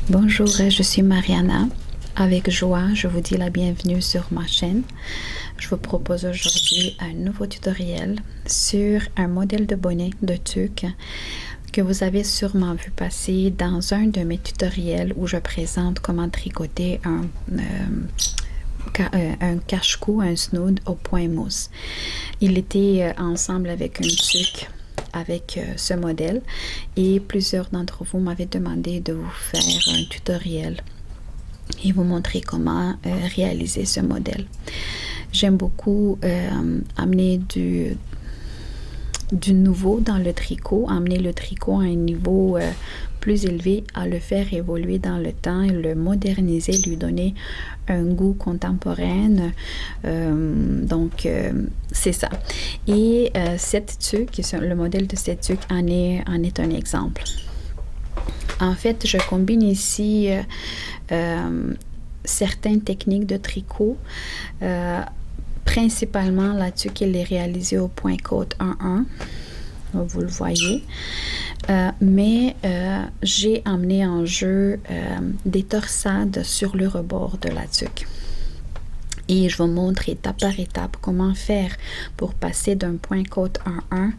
Bonjour, je suis Mariana. Avec joie, je vous dis la bienvenue sur ma chaîne. Je vous propose aujourd'hui un nouveau tutoriel sur un modèle de bonnet de tuque que vous avez sûrement vu passer dans un de mes tutoriels où je présente comment tricoter un cache-cou, un snood au point mousse. Il était ensemble avec une tuque avec ce modèle et plusieurs d'entre vous m'avaient demandé de vous faire un tutoriel et vous montrer comment réaliser ce modèle. J'aime beaucoup amener du nouveau dans le tricot, amener le tricot à un niveau plus élevé, à le faire évoluer dans le temps, et le moderniser, lui donner un goût contemporain. C'est ça. Et cette tuque, le modèle de cette tuque en est un exemple. En fait, je combine ici certaines techniques de tricot. Principalement, la tuque, elle est réalisée au point côte 1-1. Vous le voyez. Mais j'ai amené en jeu des torsades sur le rebord de la tuque. Et je vous montre étape par étape comment faire pour passer d'un point côte 1-1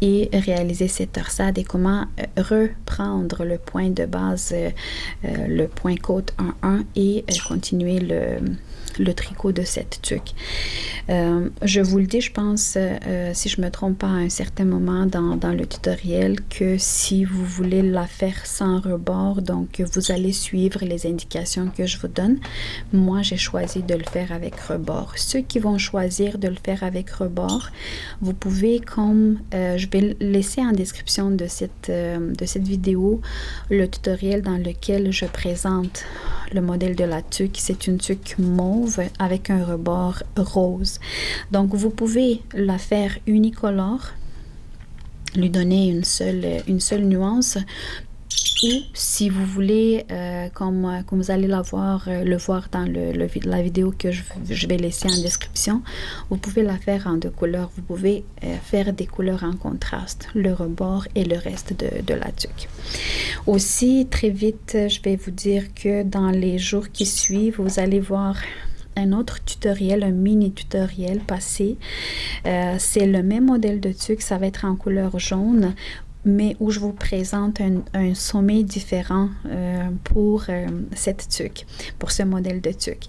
et réaliser cette torsade et comment reprendre le point de base, le point côte 1-1 et continuer le tricot de cette tuque. Je vous le dis, je pense, si je ne me trompe pas, à un certain moment dans le tutoriel, que si vous voulez la faire sans rebord, donc vous allez suivre les indications que je vous donne. Moi, j'ai choisi de le faire avec rebord. Ceux qui vont choisir de le faire avec rebord, vous pouvez, comme je vais laisser en description de cette vidéo le tutoriel dans lequel je présente le modèle de la tuque. C'est une tuque mauve avec un rebord rose. Donc, vous pouvez la faire unicolore, lui donner une seule nuance. Ou si vous voulez, comme vous allez le voir dans la vidéo que je vais laisser en description, vous pouvez la faire en 2 couleurs. Vous pouvez faire des couleurs en contraste, le rebord et le reste de la tuque. Aussi, très vite, je vais vous dire que dans les jours qui suivent, vous allez voir un autre tutoriel, un mini tutoriel passé. C'est le même modèle de tuque, ça va être en couleur jaune, mais où je vous présente un sommet différent pour cette tuque, pour ce modèle de tuque.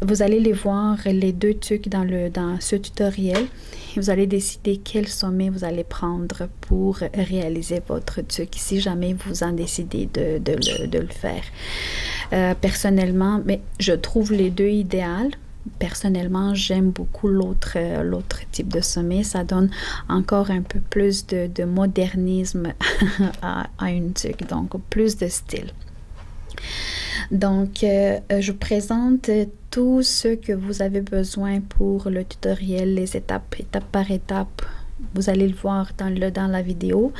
Vous allez les voir, les 2 tuques dans ce tutoriel. Vous allez décider quel sommet vous allez prendre pour réaliser votre tuque, si jamais vous en décidez de le faire. Personnellement, mais je trouve les 2 idéales. Personnellement, j'aime beaucoup l'autre type de sommet. Ça donne encore un peu plus de modernisme à une tuque, donc plus de style. Donc, je présente tout ce que vous avez besoin pour le tutoriel, les étape par étape. Vous allez le voir dans la vidéo.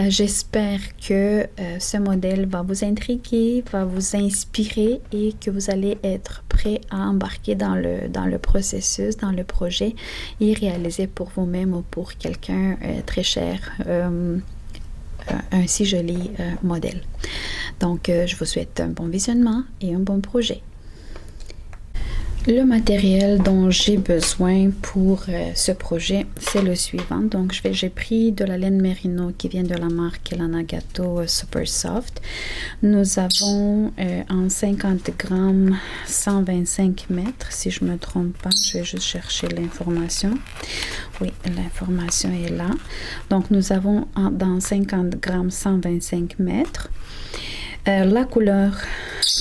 J'espère que ce modèle va vous intriguer, va vous inspirer et que vous allez être prêt à embarquer dans le processus, dans le projet et réaliser pour vous-même ou pour quelqu'un très cher un si joli modèle. Donc, je vous souhaite un bon visionnement et un bon projet. Le matériel dont j'ai besoin pour ce projet, c'est le suivant. Donc, j'ai pris de la laine Merino qui vient de la marque Lanagato Super Soft. Nous avons en 50 grammes 125 mètres, si je ne me trompe pas. Je vais juste chercher l'information. Oui, l'information est là. Donc, nous avons dans 50 grammes 125 mètres. La couleur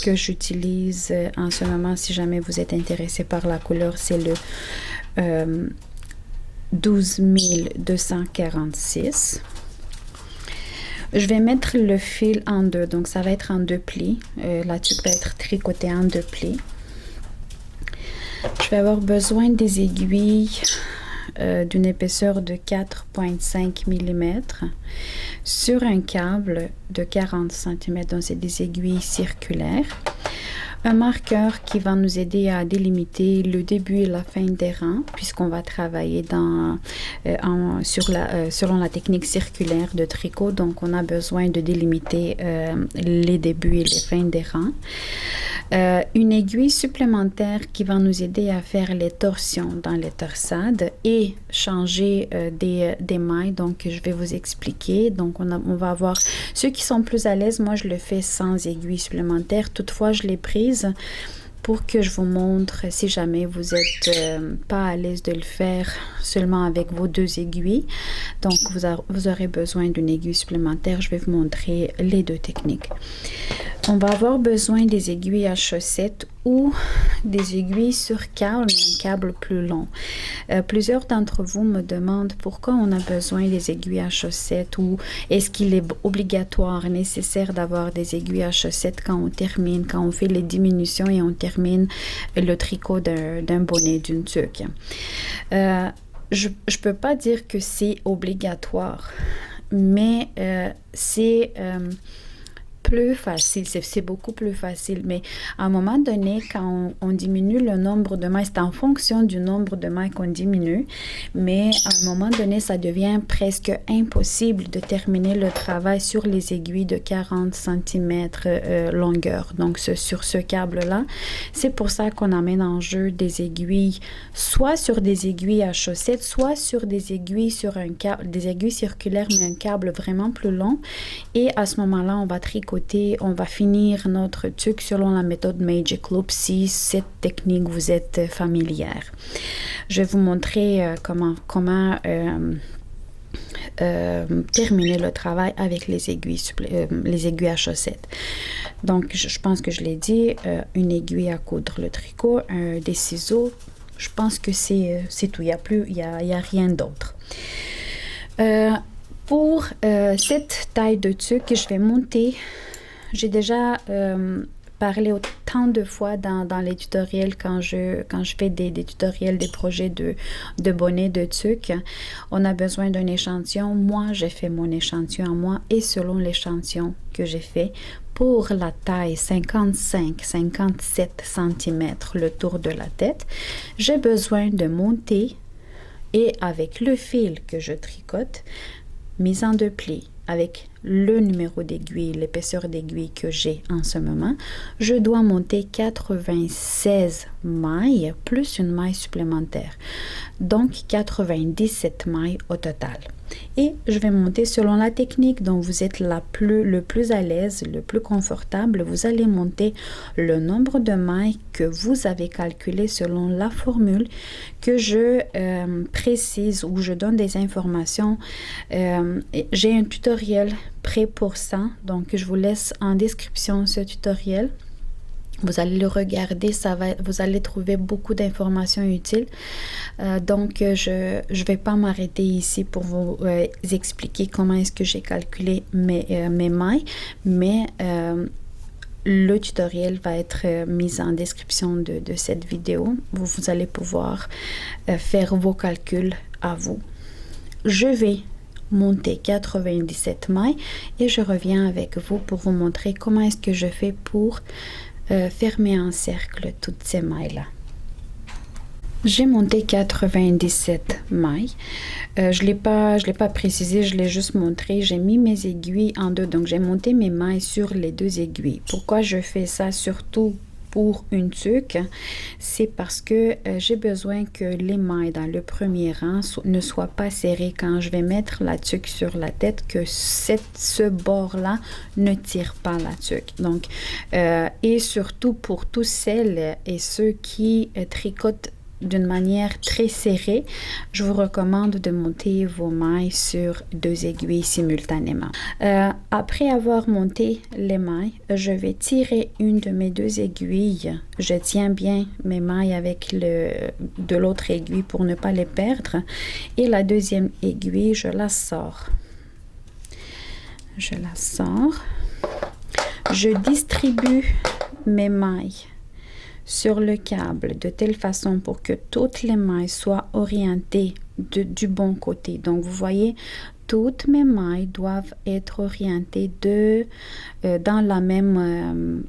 que j'utilise en ce moment, si jamais vous êtes intéressé par la couleur, c'est le 12246. Je vais mettre le fil en 2, donc ça va être en 2 plis. La tuque va être tricotée en 2 plis. Je vais avoir besoin des aiguilles d'une épaisseur de 4,5 mm sur un câble de 40 cm. Donc, c'est des aiguilles circulaires. Un marqueur qui va nous aider à délimiter le début et la fin des rangs, puisqu'on va travailler selon la technique circulaire de tricot. Donc, on a besoin de délimiter les débuts et les fins des rangs. Une aiguille supplémentaire qui va nous aider à faire les torsions dans les torsades et changer des mailles. Donc, je vais vous expliquer. Donc, on va avoir ceux qui sont plus à l'aise. Moi, je le fais sans aiguille supplémentaire. Toutefois, je l'ai prise pour que je vous montre si jamais vous n'êtes pas à l'aise de le faire seulement avec vos 2 aiguilles. Donc, vous aurez besoin d'une aiguille supplémentaire. Je vais vous montrer les 2 techniques. On va avoir besoin des aiguilles à chaussettes ou des aiguilles sur câble, mais un câble plus long. Plusieurs d'entre vous me demandent pourquoi on a besoin des aiguilles à chaussettes ou est-ce qu'il est obligatoire, nécessaire d'avoir des aiguilles à chaussettes quand on termine, quand on fait les diminutions et on termine le tricot d'un bonnet, d'une tuque. Je ne peux pas dire que c'est obligatoire, mais c'est plus facile, c'est beaucoup plus facile, mais à un moment donné, quand on diminue le nombre de mailles, c'est en fonction du nombre de mailles qu'on diminue, mais à un moment donné, ça devient presque impossible de terminer le travail sur les aiguilles de 40 cm longueur, donc sur ce câble-là. C'est pour ça qu'on amène en jeu des aiguilles, soit sur des aiguilles à chaussettes, soit sur des aiguilles sur un câble, des aiguilles circulaires, mais un câble vraiment plus long, et à ce moment-là, on va tricoter. On va finir notre tuque selon la méthode Magic Loop si cette technique vous est familière. Je vais vous montrer comment terminer le travail avec les aiguilles à chaussettes. Donc, je pense que je l'ai dit, une aiguille à coudre le tricot, des ciseaux. Je pense que c'est tout. Il y a rien d'autre. Pour cette taille de tuque, je vais monter. J'ai déjà parlé autant de fois dans les tutoriels quand je fais des tutoriels, des projets de bonnets de tuque. On a besoin d'un échantillon. Moi, j'ai fait mon échantillon à moi et selon l'échantillon que j'ai fait pour la taille 55-57 cm le tour de la tête, j'ai besoin de monter et avec le fil que je tricote, mise en 2 plis avec le numéro d'aiguille, l'épaisseur d'aiguille que j'ai en ce moment, je dois monter 96 mailles plus une maille supplémentaire. Donc 97 mailles au total. Et je vais monter selon la technique dont vous êtes le plus à l'aise, le plus confortable. Vous allez monter le nombre de mailles que vous avez calculé selon la formule que je précise ou je donne des informations. J'ai un tutoriel prêt pour ça, donc je vous laisse en description ce tutoriel. Vous allez le regarder, vous allez trouver beaucoup d'informations utiles. Donc, je ne vais pas m'arrêter ici pour vous expliquer comment est-ce que j'ai calculé mes mailles, mais le tutoriel va être mis en description de cette vidéo. Vous allez pouvoir faire vos calculs à vous. Je vais monter 97 mailles et je reviens avec vous pour vous montrer comment est-ce que je fais pour fermer en cercle toutes ces mailles-là. J'ai monté 97 mailles. Je l'ai pas précisé, je l'ai juste montré. J'ai mis mes aiguilles en 2, donc j'ai monté mes mailles sur les 2 aiguilles. Pourquoi je fais ça? Surtout pour une tuque, c'est parce que j'ai besoin que les mailles dans le premier rang ne soient pas serrées quand je vais mettre la tuque sur la tête, que ce bord-là ne tire pas la tuque. Donc, et surtout pour tous celles et ceux qui tricotent d'une manière très serrée, je vous recommande de monter vos mailles sur 2 aiguilles simultanément. Après avoir monté les mailles, je vais tirer une de mes 2 aiguilles. Je tiens bien mes mailles avec de l'autre aiguille pour ne pas les perdre. Et la deuxième aiguille, je la sors. Je la sors. Je distribue mes mailles sur le câble de telle façon pour que toutes les mailles soient orientées du bon côté. Donc, vous voyez, toutes mes mailles doivent être orientées dans la même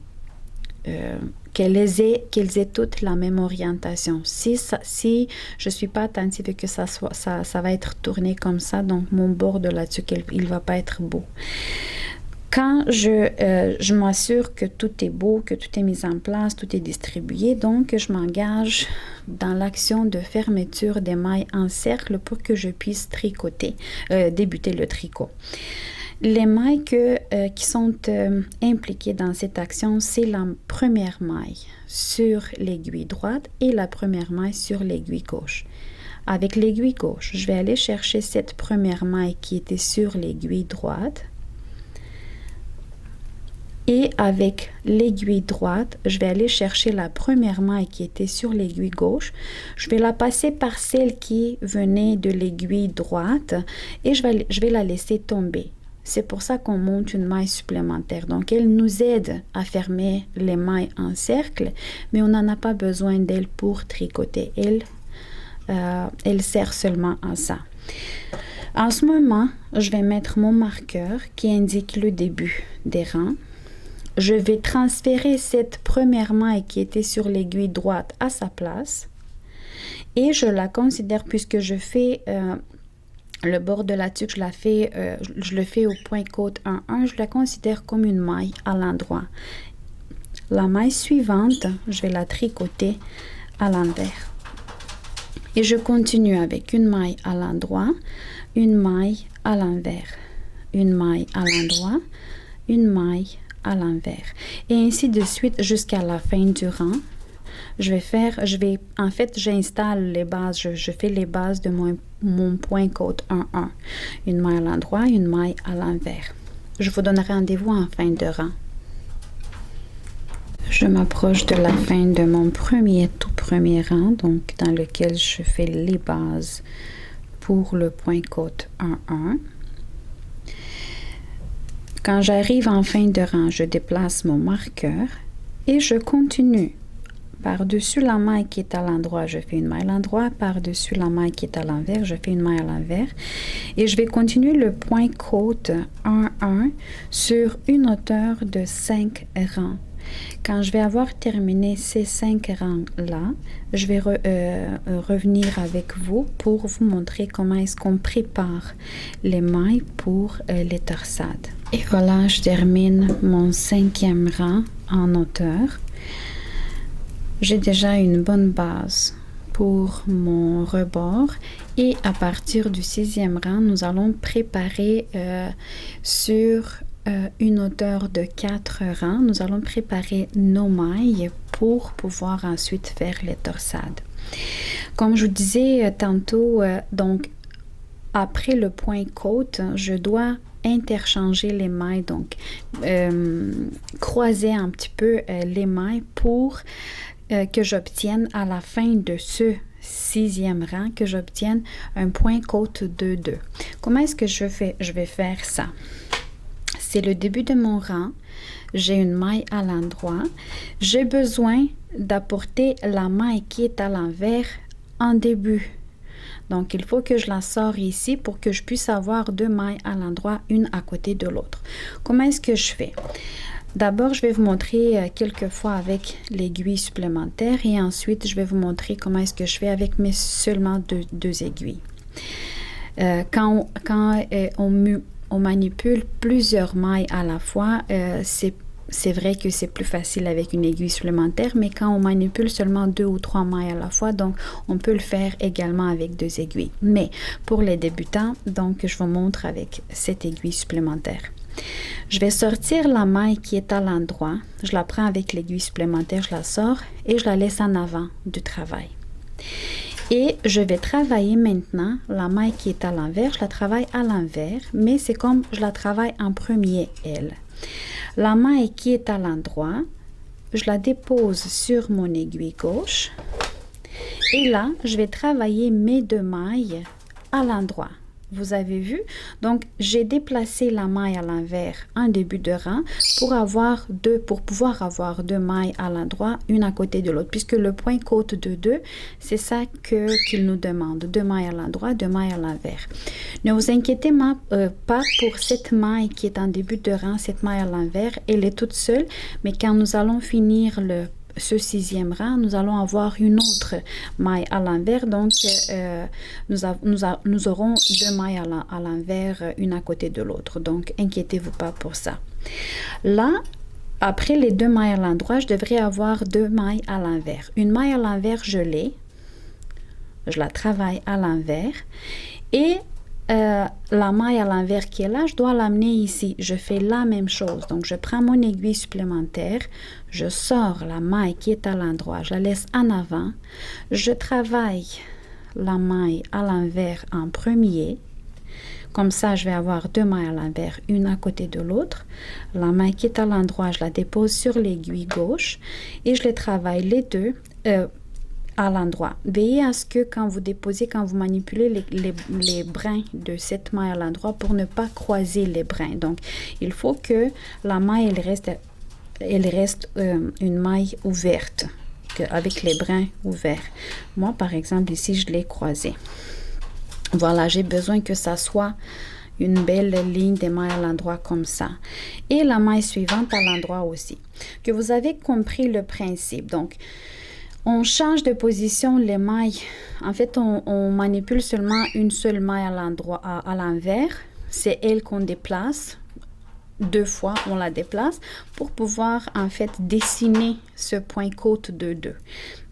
qu'elles aient toutes la même orientation. Si je suis pas attentive et que ça va être tourné comme ça, donc mon bord de la tuque, il va pas être beau. Quand je m'assure que tout est beau, que tout est mis en place, tout est distribué, donc je m'engage dans l'action de fermeture des mailles en cercle pour que je puisse débuter le tricot. Les mailles qui sont impliquées dans cette action, c'est la première maille sur l'aiguille droite et la première maille sur l'aiguille gauche. Avec l'aiguille gauche, je vais aller chercher cette première maille qui était sur l'aiguille droite. Et avec l'aiguille droite, je vais aller chercher la première maille qui était sur l'aiguille gauche. Je vais la passer par celle qui venait de l'aiguille droite et je vais la laisser tomber. C'est pour ça qu'on monte une maille supplémentaire. Donc, elle nous aide à fermer les mailles en cercle, mais on n'en a pas besoin d'elle pour tricoter. Elle sert seulement à ça. En ce moment, je vais mettre mon marqueur qui indique le début des rangs. Je vais transférer cette première maille qui était sur l'aiguille droite à sa place et je la considère, puisque je fais le bord de la tuque, je le fais au point côte 1-1, je la considère comme une maille à l'endroit. La maille suivante, je vais la tricoter à l'envers. Et je continue avec une maille à l'endroit, une maille à l'envers, une maille à l'endroit, une maille à l'envers. Et ainsi de suite jusqu'à la fin du rang. J'installe les bases, je fais les bases de mon point côte 1-1. Une maille à l'endroit, une maille à l'envers. Je vous donne rendez-vous en fin de rang. Je m'approche de la fin de mon tout premier rang, donc dans lequel je fais les bases pour le point côte 1-1. Quand j'arrive en fin de rang, je déplace mon marqueur et je continue. Par-dessus la maille qui est à l'endroit, je fais une maille à l'endroit. Par-dessus la maille qui est à l'envers, je fais une maille à l'envers. Et je vais continuer le point côte 1-1 sur une hauteur de 5 rangs. Quand je vais avoir terminé ces 5 rangs-là, je vais revenir avec vous pour vous montrer comment est-ce qu'on prépare les mailles pour les torsades. Et voilà, je termine mon 5e rang en hauteur. J'ai déjà une bonne base pour mon rebord et à partir du 6e rang, nous allons préparer sur une hauteur de 4 rangs, nous allons préparer nos mailles pour pouvoir ensuite faire les torsades. Comme je vous disais tantôt, donc après le point côte, je dois interchanger les mailles, donc croiser un petit peu les mailles pour que j'obtienne à la fin de ce 6e rang, que j'obtienne un point côte 2-2. Comment est-ce que je fais? Je vais faire ça. C'est le début de mon rang. J'ai une maille à l'endroit. J'ai besoin d'apporter la maille qui est à l'envers en début. Donc, il faut que je la sors ici pour que je puisse avoir 2 mailles à l'endroit, une à côté de l'autre. Comment est-ce que je fais? D'abord, je vais vous montrer quelques fois avec l'aiguille supplémentaire et ensuite, je vais vous montrer comment est-ce que je fais avec seulement deux aiguilles. Quand on manipule plusieurs mailles à la fois, c'est vrai que c'est plus facile avec une aiguille supplémentaire, mais quand on manipule seulement 2 ou 3 mailles à la fois, donc on peut le faire également avec 2 aiguilles. Mais pour les débutants, donc je vous montre avec cette aiguille supplémentaire. Je vais sortir la maille qui est à l'endroit, je la prends avec l'aiguille supplémentaire, je la sors et je la laisse en avant du travail. Et je vais travailler maintenant la maille qui est à l'envers, je la travaille à l'envers, mais c'est comme je la travaille en premier, elle. La maille qui est à l'endroit, je la dépose sur mon aiguille gauche et là, je vais travailler mes 2 mailles à l'endroit. Vous avez vu? Donc, j'ai déplacé la maille à l'envers en début de rang pour pouvoir avoir deux mailles à l'endroit, une à côté de l'autre, puisque le point côte de 2, c'est ça qu'il nous demande. Deux mailles à l'endroit, deux mailles à l'envers. Ne vous inquiétez pas pour cette maille qui est en début de rang, cette maille à l'envers, elle est toute seule, mais quand nous allons finir ce 6e rang, nous allons avoir une autre maille à l'envers. Donc, nous aurons deux mailles à l'envers, une à côté de l'autre. Donc, inquiétez-vous pas pour ça. Là, après les deux mailles à l'endroit, je devrais avoir deux mailles à l'envers. Une maille à l'envers, je la travaille à l'envers. Et la maille à l'envers qui est là, je dois l'amener ici. Je fais la même chose. Donc, je prends mon aiguille supplémentaire, je sors la maille qui est à l'endroit, je la laisse en avant. Je travaille la maille à l'envers en premier. Comme ça, je vais avoir deux mailles à l'envers, une à côté de l'autre. La maille qui est à l'endroit, je la dépose sur l'aiguille gauche et je les travaille les deux à l'endroit. Veillez à ce que quand vous manipulez les brins de cette maille à l'endroit pour ne pas croiser les brins. Donc, il faut que la maille, elle reste une maille ouverte, avec les brins ouverts. Moi, par exemple, ici, je l'ai croisée. Voilà, j'ai besoin que ça soit une belle ligne de mailles à l'endroit comme ça. Et la maille suivante à l'endroit aussi. Que vous avez compris le principe. Donc, on change de position les mailles. En fait, on manipule seulement une seule maille à l'envers. C'est elle qu'on déplace. 2 fois, on la déplace pour pouvoir, en fait, dessiner ce point côte de 2.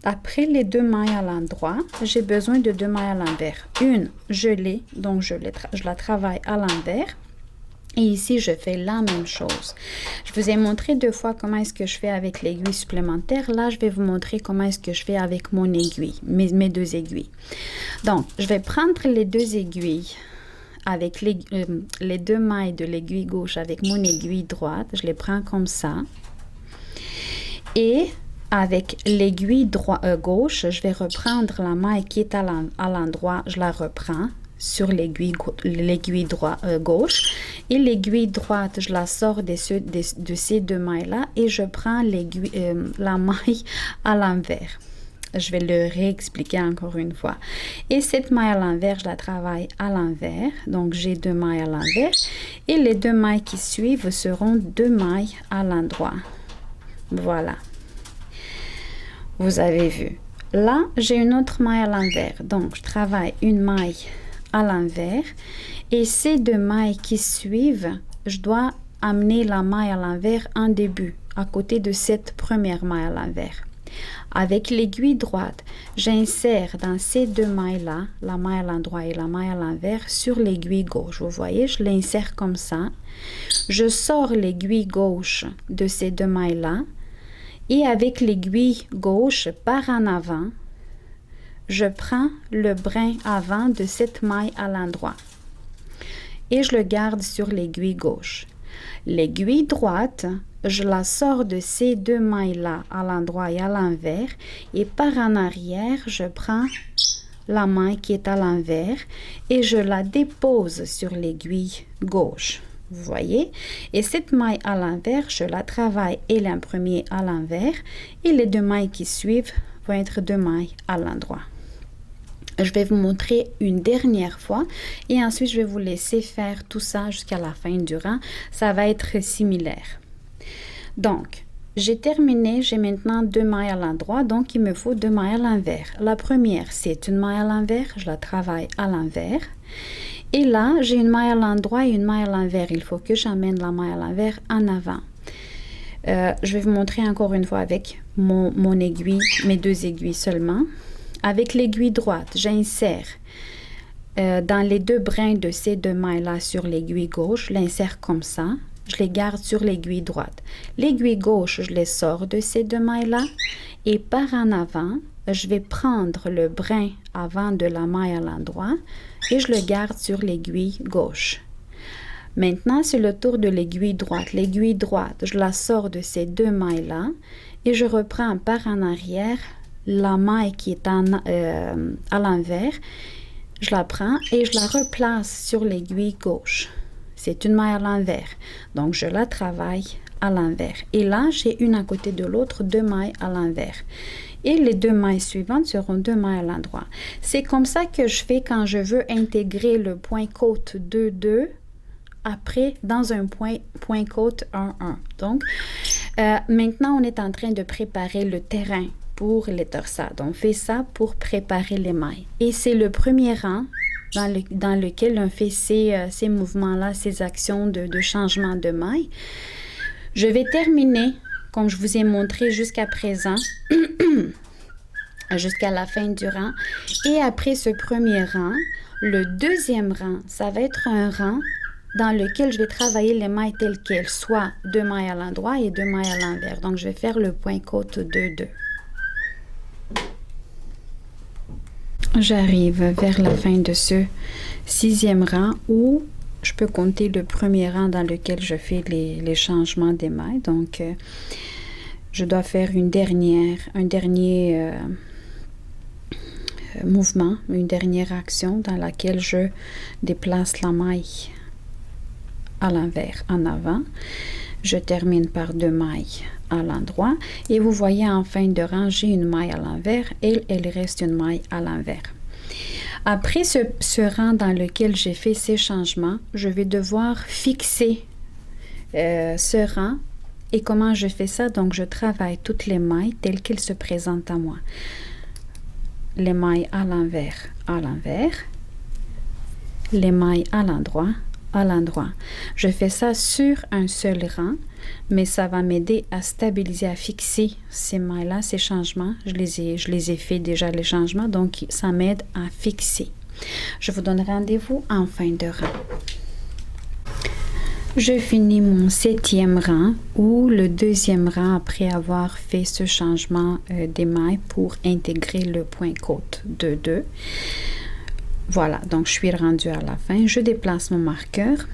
Après les deux mailles à l'endroit, j'ai besoin de deux mailles à l'envers. Une, je l'ai, donc je la travaille à l'envers. Et ici, je fais la même chose. Je vous ai montré 2 fois comment est-ce que je fais avec l'aiguille supplémentaire. Là, je vais vous montrer comment est-ce que je fais avec mon aiguille, mes 2 aiguilles. Donc, je vais prendre les 2 aiguilles avec les 2 mailles de l'aiguille gauche avec mon aiguille droite. Je les prends comme ça. Et avec l'aiguille gauche, je vais reprendre la maille qui est à l'endroit. Je la reprends sur l'aiguille gauche. Et l'aiguille droite, je la sors de ces 2 mailles-là et je prends la maille à l'envers. Je vais le réexpliquer encore une fois. Et cette maille à l'envers, je la travaille à l'envers. Donc, j'ai 2 mailles à l'envers. Et les 2 mailles qui suivent seront 2 mailles à l'endroit. Voilà. Vous avez vu. Là, j'ai une autre maille à l'envers. Donc, je travaille une maille à l'envers. Et ces 2 mailles qui suivent, je dois amener la maille à l'envers en début, à côté de cette première maille à l'envers. Avec l'aiguille droite, j'insère dans ces 2 mailles-là, la maille à l'endroit et la maille à l'envers, sur l'aiguille gauche. Vous voyez, je l'insère comme ça. Je sors l'aiguille gauche de ces 2 mailles-là et avec l'aiguille gauche par en avant, je prends le brin avant de cette maille à l'endroit et je le garde sur l'aiguille gauche. L'aiguille droite, je la sors de ces 2 mailles-là à l'endroit et à l'envers et par en arrière, je prends la maille qui est à l'envers et je la dépose sur l'aiguille gauche. Vous voyez? Et cette maille à l'envers, je la travaille elle en premier à l'envers et les 2 mailles qui suivent vont être 2 mailles à l'endroit. Je vais vous montrer une dernière fois et ensuite je vais vous laisser faire tout ça jusqu'à la fin du rang. Ça va être similaire. Donc, j'ai terminé, j'ai maintenant 2 mailles à l'endroit, donc il me faut 2 mailles à l'envers. La première, c'est une maille à l'envers, je la travaille à l'envers. Et là, j'ai une maille à l'endroit et une maille à l'envers. Il faut que j'amène la maille à l'envers en avant. Je vais vous montrer encore une fois avec mon aiguille, mes 2 aiguilles seulement. Avec l'aiguille droite, j'insère dans les 2 brins de ces 2 mailles-là sur l'aiguille gauche, je l'insère comme ça. Je les garde sur l'aiguille droite. L'aiguille gauche, je les sors de ces 2 mailles-là et par en avant, je vais prendre le brin avant de la maille à l'endroit et je le garde sur l'aiguille gauche. Maintenant, c'est le tour de l'aiguille droite. L'aiguille droite, je la sors de ces 2 mailles-là et je reprends par en arrière la maille qui est à l'envers je la prends et je la replace sur l'aiguille gauche. C'est une maille à l'envers. Donc, je la travaille à l'envers. Et là, j'ai une à côté de l'autre, 2 mailles à l'envers. Et les 2 mailles suivantes seront 2 mailles à l'endroit. C'est comme ça que je fais quand je veux intégrer le point côte 2-2 après dans un point côte 1-1. Donc, maintenant, on est en train de préparer le terrain pour les torsades. On fait ça pour préparer les mailles. Et c'est le premier rang dans lequel on fait ces mouvements-là, ces actions de changement de maille. Je vais terminer, comme je vous ai montré jusqu'à présent, jusqu'à la fin du rang. Et après ce premier rang, le deuxième rang, ça va être un rang dans lequel je vais travailler les mailles telles quelles, soit 2 mailles à l'endroit et 2 mailles à l'envers. Donc, je vais faire le point côte 2-2. J'arrive vers la fin de ce 6e rang où je peux compter le premier rang dans lequel je fais les changements des mailles. Donc, je dois faire un dernier mouvement, une dernière action dans laquelle je déplace la maille à l'envers, en avant. Je termine par 2 mailles à l'endroit et vous voyez en fin de rang, j'ai une maille à l'envers et il reste une maille à l'envers. Après ce rang dans lequel j'ai fait ces changements, je vais devoir fixer ce rang. Et comment je fais ça? Donc, je travaille toutes les mailles telles qu'elles se présentent à moi. Les mailles à l'envers, les mailles à l'endroit, Je fais ça sur un seul rang, mais ça va m'aider à stabiliser, à fixer ces mailles-là, ces changements. Je les ai fait déjà, les changements, donc ça m'aide à fixer. Je vous donne rendez-vous en fin de rang. Je finis mon 7e rang ou le 2e rang après avoir fait ce changement des mailles pour intégrer le point côte 2-2. Voilà, donc je suis rendue à la fin. Je déplace mon marqueur.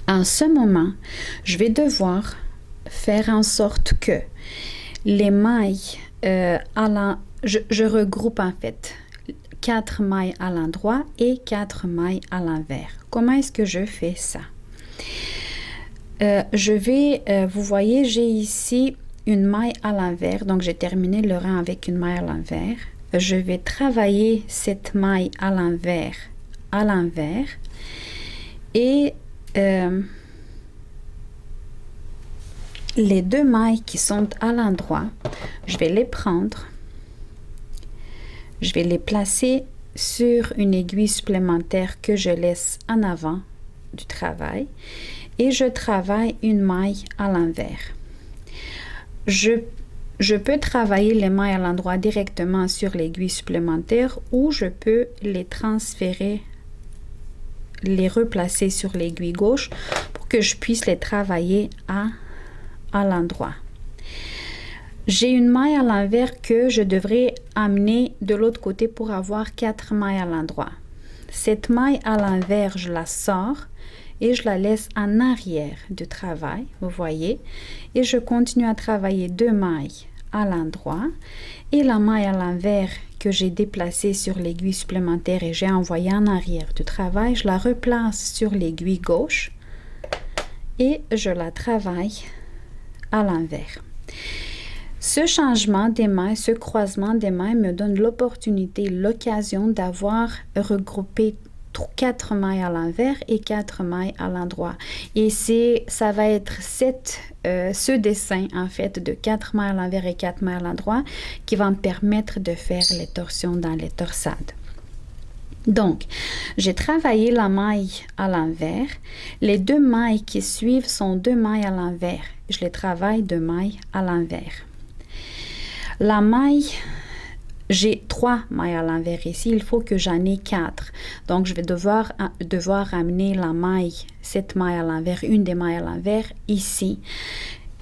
En ce moment, je vais devoir faire en sorte que les mailles je regroupe en fait 4 mailles à l'endroit et 4 mailles à l'envers. Comment est-ce que je fais ça? Vous voyez, j'ai ici une maille à l'envers, donc j'ai terminé le rang avec une maille à l'envers. Je vais travailler cette maille à l'envers, et les 2 mailles qui sont à l'endroit, je vais les prendre, je vais les placer sur une aiguille supplémentaire que je laisse en avant du travail et je travaille une maille à l'envers. Je peux travailler les mailles à l'endroit directement sur l'aiguille supplémentaire ou je peux les transférer, les replacer sur l'aiguille gauche pour que je puisse les travailler à l'endroit. J'ai une maille à l'envers que je devrais amener de l'autre côté pour avoir 4 mailles à l'endroit. Cette maille à l'envers, je la sors et je la laisse en arrière du travail, vous voyez, et je continue à travailler 2 mailles à l'endroit et la maille à l'envers que j'ai déplacée sur l'aiguille supplémentaire et j'ai envoyée en arrière du travail, je la replace sur l'aiguille gauche et je la travaille à l'envers. Ce changement des mailles, ce croisement des mailles me donne l'opportunité, l'occasion d'avoir regroupé 4 mailles à l'envers et 4 mailles à l'endroit. Et ça va être ce dessin, en fait, de 4 mailles à l'envers et 4 mailles à l'endroit qui va me permettre de faire les torsions dans les torsades. Donc, j'ai travaillé la maille à l'envers. Les 2 mailles qui suivent sont 2 mailles à l'envers. Je les travaille 2 mailles à l'envers. La maille, j'ai 3 mailles à l'envers ici. Il faut que j'en ai 4. Donc, je vais devoir amener la maille, cette maille à l'envers, une des mailles à l'envers ici.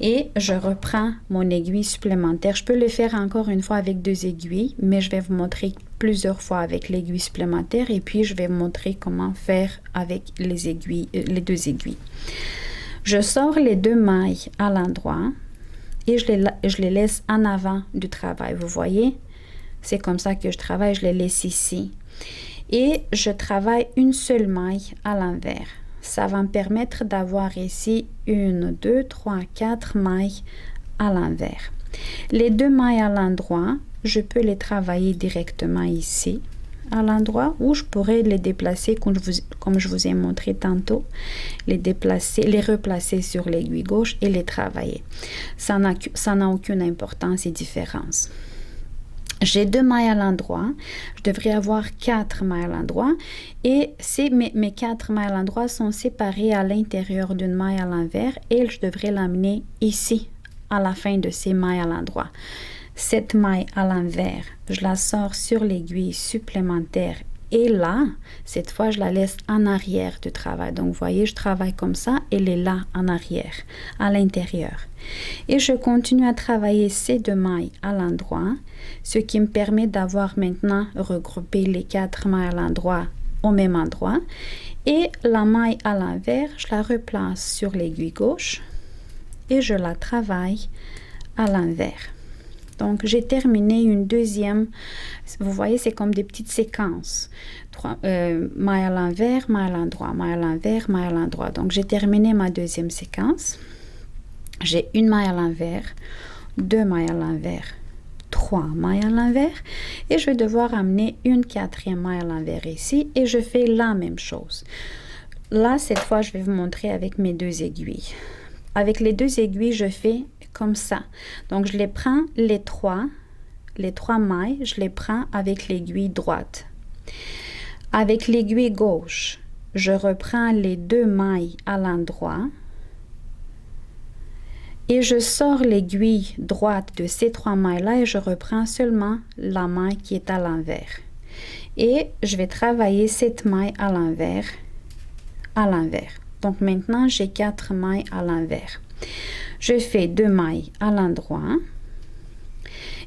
Et je reprends mon aiguille supplémentaire. Je peux le faire encore une fois avec 2 aiguilles, mais je vais vous montrer plusieurs fois avec l'aiguille supplémentaire et puis je vais vous montrer comment faire avec les 2 aiguilles. Je sors les 2 mailles à l'endroit et je les laisse en avant du travail. Vous voyez, c'est comme ça que je travaille, je les laisse ici. Et je travaille une seule maille à l'envers. Ça va me permettre d'avoir ici 1, 2, 3, 4 mailles à l'envers. Les 2 mailles à l'endroit, je peux les travailler directement ici, à l'endroit, où je pourrais les déplacer comme je vous ai montré tantôt, les déplacer, les replacer sur l'aiguille gauche et les travailler. Ça n'a aucune importance et différence. J'ai 2 mailles à l'endroit, je devrais avoir 4 mailles à l'endroit et mes 4 mailles à l'endroit sont séparées à l'intérieur d'une maille à l'envers et je devrais l'amener ici à la fin de ces mailles à l'endroit. Cette maille à l'envers, je la sors sur l'aiguille supplémentaire et là, cette fois, je la laisse en arrière du travail. Donc, vous voyez, je travaille comme ça, elle est là en arrière, à l'intérieur. Et je continue à travailler ces 2 mailles à l'endroit, ce qui me permet d'avoir maintenant regroupé les 4 mailles à l'endroit au même endroit. Et la maille à l'envers, je la replace sur l'aiguille gauche et je la travaille à l'envers. Donc, j'ai terminé une deuxième, vous voyez, c'est comme des petites séquences. Maille à l'envers, maille à l'endroit, maille à l'envers, maille à l'endroit. Donc, j'ai terminé ma deuxième séquence. J'ai une maille à l'envers, 2 mailles à l'envers, 3 mailles à l'envers. Et je vais devoir amener une 4e maille à l'envers ici. Et je fais la même chose. Là, cette fois, je vais vous montrer avec mes 2 aiguilles. Avec les 2 aiguilles, je fais comme ça. Donc, je les prends les trois mailles, je les prends avec l'aiguille droite. Avec l'aiguille gauche, je reprends les 2 mailles à l'endroit et je sors l'aiguille droite de ces 3 mailles-là et je reprends seulement la maille qui est à l'envers. Et je vais travailler cette maille à l'envers, à l'envers. Donc, maintenant, j'ai 4 mailles à l'envers. Je fais 2 mailles à l'endroit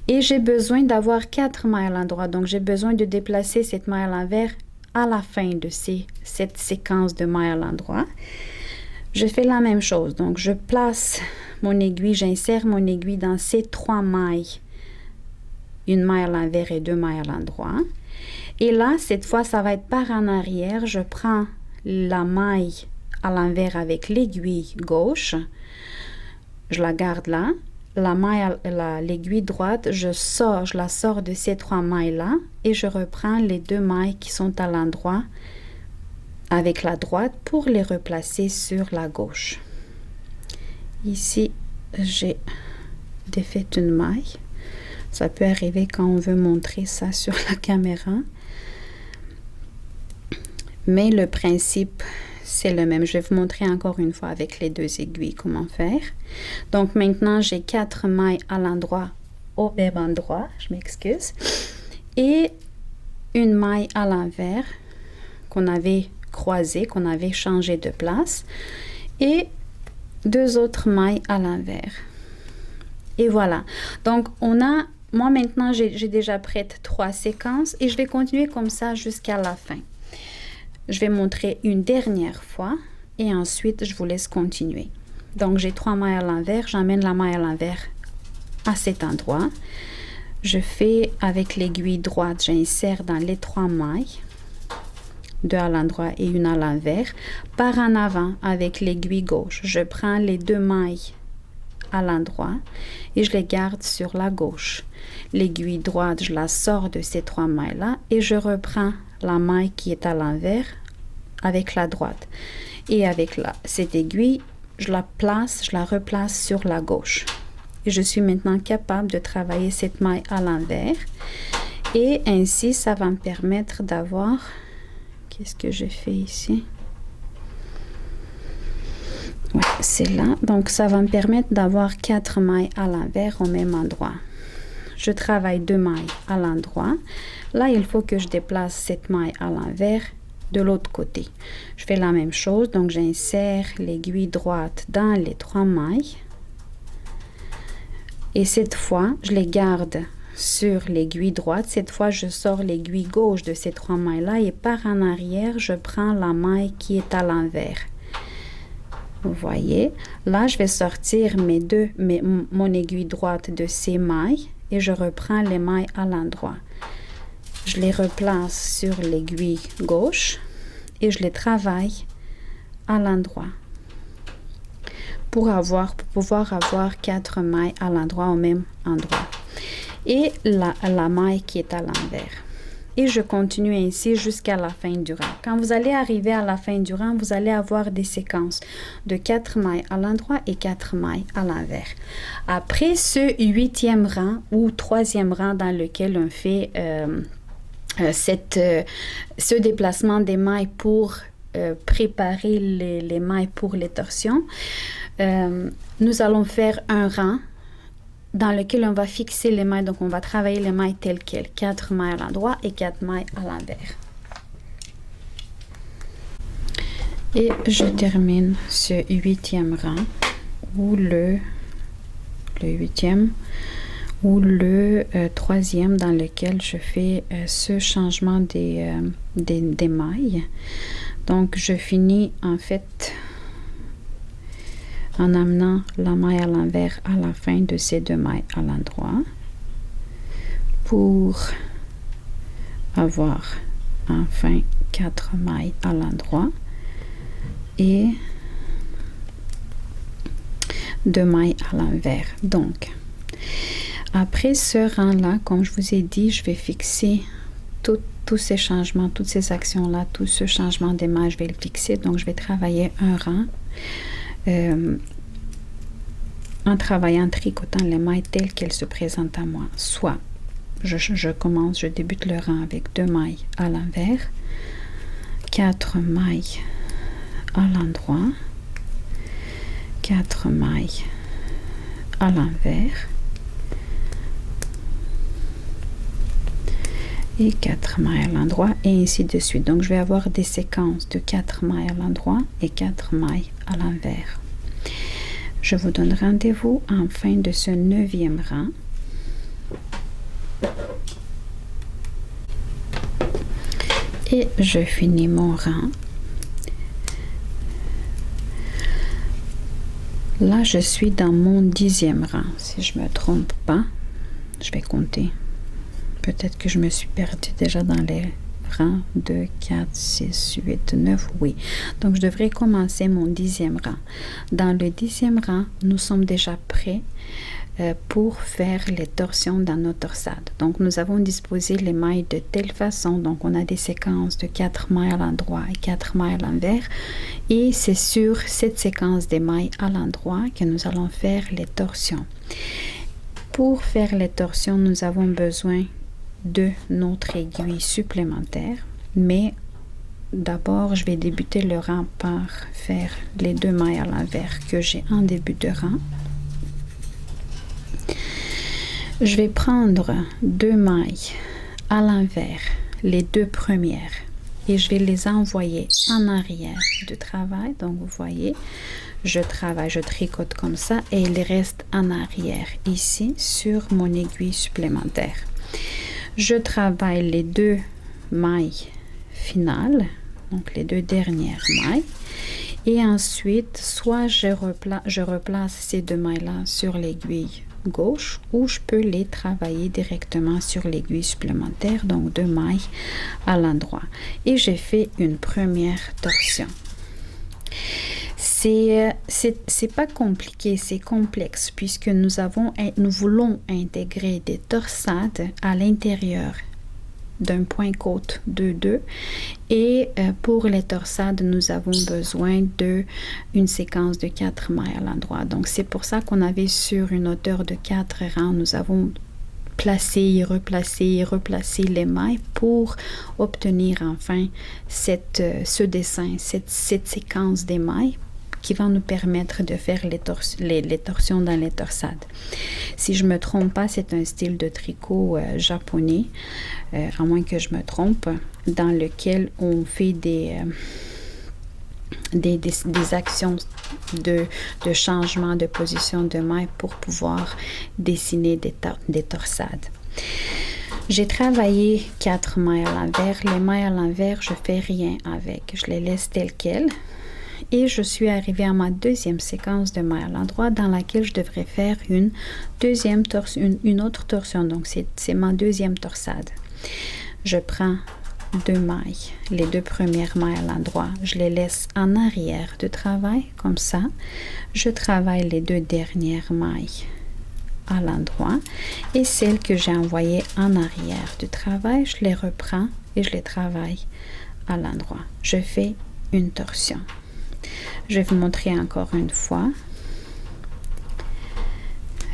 et j'ai besoin d'avoir 4 mailles à l'endroit. Donc, j'ai besoin de déplacer cette maille à l'envers à la fin de cette séquence de mailles à l'endroit. Je fais la même chose. Donc, je place mon aiguille, j'insère mon aiguille dans ces 3 mailles. Une maille à l'envers et 2 mailles à l'endroit. Et là, cette fois, ça va être par en arrière. Je prends la maille à l'envers avec l'aiguille gauche. Je la garde là. La maille, l'aiguille droite, je la sors de ces 3 mailles-là et je reprends les 2 mailles qui sont à l'endroit avec la droite pour les replacer sur la gauche. Ici, j'ai défait une maille. Ça peut arriver quand on veut montrer ça sur la caméra. Mais le principe, c'est le même. Je vais vous montrer encore une fois avec les 2 aiguilles comment faire. Donc maintenant, j'ai 4 mailles à l'endroit, au même endroit, je m'excuse. Et une maille à l'envers qu'on avait croisée, qu'on avait changé de place. Et 2 autres mailles à l'envers. Et voilà. Donc, moi maintenant, j'ai déjà prête 3 séquences et je vais continuer comme ça jusqu'à la fin. Je vais montrer une dernière fois et ensuite, je vous laisse continuer. Donc, j'ai 3 mailles à l'envers. J'amène la maille à l'envers à cet endroit. Je fais avec l'aiguille droite, j'insère dans les 3 mailles. 2 à l'endroit et une à l'envers. Par en avant avec l'aiguille gauche, je prends les 2 mailles à l'endroit et je les garde sur la gauche. L'aiguille droite, je la sors de ces 3 mailles-là et je reprends la maille qui est à l'envers avec la droite. Et avec cette aiguille, je la replace sur la gauche. Et je suis maintenant capable de travailler cette maille à l'envers. Et ainsi, ça va me permettre d'avoir... Qu'est-ce que j'ai fait ici? Ouais, c'est là. Donc, ça va me permettre d'avoir 4 mailles à l'envers au même endroit. Je travaille 2 mailles à l'endroit. Là, il faut que je déplace cette maille à l'envers de l'autre côté. Je fais la même chose. Donc, j'insère l'aiguille droite dans les 3 mailles. Et cette fois, je les garde sur l'aiguille droite. Cette fois, je sors l'aiguille gauche de ces 3 mailles-là et par en arrière, je prends la maille qui est à l'envers. Vous voyez, là, je vais sortir mon aiguille droite de ces mailles et je reprends les mailles à l'endroit. je les replace sur l'aiguille gauche et je les travaille à l'endroit pour pouvoir avoir 4 mailles à l'endroit au même endroit. Et la maille qui est à l'envers. Et je continue ainsi jusqu'à la fin du rang. Quand vous allez arriver à la fin du rang, vous allez avoir des séquences de 4 mailles à l'endroit et 4 mailles à l'envers. Après ce 8e rang ou 3e rang dans lequel on fait ce déplacement des mailles pour préparer les mailles pour les torsions, nous allons faire un rang dans lequel on va fixer les mailles. Donc, on va travailler les mailles telles quelles. 4 mailles à l'endroit et 4 mailles à l'envers. Et je termine ce 8e rang ou le 8e ou le 3e dans lequel je fais ce changement des mailles. Donc, je finis en fait en amenant la maille à l'envers à la fin de ces 2 mailles à l'endroit pour avoir enfin 4 mailles à l'endroit et 2 mailles à l'envers. Donc, après ce rang-là, comme je vous ai dit, je vais fixer tous ces changements, toutes ces actions-là, tout ce changement des mailles, je vais le fixer. Donc, je vais travailler un rang en travaillant, en tricotant les mailles telles qu'elles se présentent à moi. Soit je débute le rang avec 2 mailles à l'envers, 4 mailles à l'endroit, 4 mailles à l'envers et 4 mailles à l'endroit et ainsi de suite. Donc je vais avoir des séquences de 4 mailles à l'endroit et 4 mailles à l'envers. Je vous donne rendez-vous en fin de ce 9e rang. Et je finis mon rang. Là, je suis dans mon 10e rang. Si je ne me trompe pas, je vais compter. Peut-être que je me suis perdue déjà dans les rangs 2, 4, 6, 8, 9. Oui. Donc, je devrais commencer mon 10e rang. Dans le 10e rang, nous sommes déjà prêts pour faire les torsions dans nos torsades. Donc, nous avons disposé les mailles de telle façon. Donc, on a des séquences de 4 mailles à l'endroit et 4 mailles à l'envers. Et c'est sur cette séquence des mailles à l'endroit que nous allons faire les torsions. Pour faire les torsions, nous avons besoin de notre aiguille supplémentaire. Mais d'abord, je vais débuter le rang par faire les 2 mailles à l'envers que j'ai en début de rang. Je vais prendre 2 mailles à l'envers, les 2 premières, et je vais les envoyer en arrière du travail. Donc, vous voyez, je travaille, je tricote comme ça et il reste en arrière ici sur mon aiguille supplémentaire. Je travaille les 2 mailles finales, donc les 2 dernières mailles. Et ensuite, soit je replace ces 2 mailles-là sur l'aiguille gauche ou je peux les travailler directement sur l'aiguille supplémentaire, donc 2 mailles à l'endroit. Et j'ai fait une première torsion. C'est pas compliqué, c'est complexe puisque nous voulons intégrer des torsades à l'intérieur d'un point côte 2-2 et pour les torsades nous avons besoin d'une séquence de 4 mailles à l'endroit. Donc c'est pour ça qu'on avait sur une hauteur de 4 rangs, nous avons placé et replacé les mailles pour obtenir enfin ce dessin, cette séquence des mailles qui va nous permettre de faire les torsions dans les torsades. Si je ne me trompe pas, c'est un style de tricot japonais, à moins que je me trompe, dans lequel on fait des actions de changement de position de maille pour pouvoir dessiner des torsades. J'ai travaillé 4 mailles à l'envers. Les mailles à l'envers, je fais rien avec. Je les laisse telles quelles. Et je suis arrivée à ma 2e séquence de mailles à l'endroit dans laquelle je devrais faire une autre torsion. Donc, c'est ma 2e torsade. je prends 2 mailles, les 2 premières mailles à l'endroit, je les laisse en arrière du travail, comme ça. Je travaille les 2 dernières mailles à l'endroit et celles que j'ai envoyées en arrière du travail, je les reprends et je les travaille à l'endroit. Je fais une torsion. Je vais vous montrer encore une fois.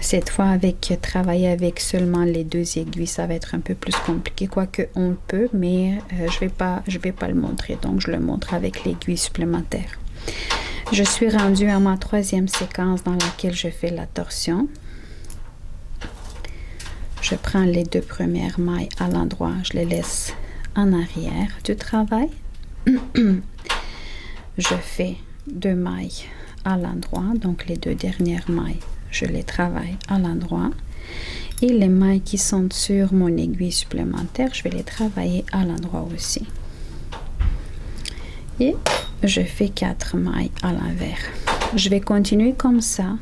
Cette fois, travailler avec seulement les 2 aiguilles, ça va être un peu plus compliqué, quoique on le peut, mais je vais pas le montrer, donc je le montre avec l'aiguille supplémentaire. Je suis rendue à ma 3e séquence dans laquelle je fais la torsion. Je prends les 2 premières mailles à l'endroit, je les laisse en arrière du travail. Je fais 2 mailles à l'endroit, donc les 2 dernières mailles, je les travaille à l'endroit. Et les mailles qui sont sur mon aiguille supplémentaire, je vais les travailler à l'endroit aussi. Et je fais 4 mailles à l'envers. Je vais continuer comme ça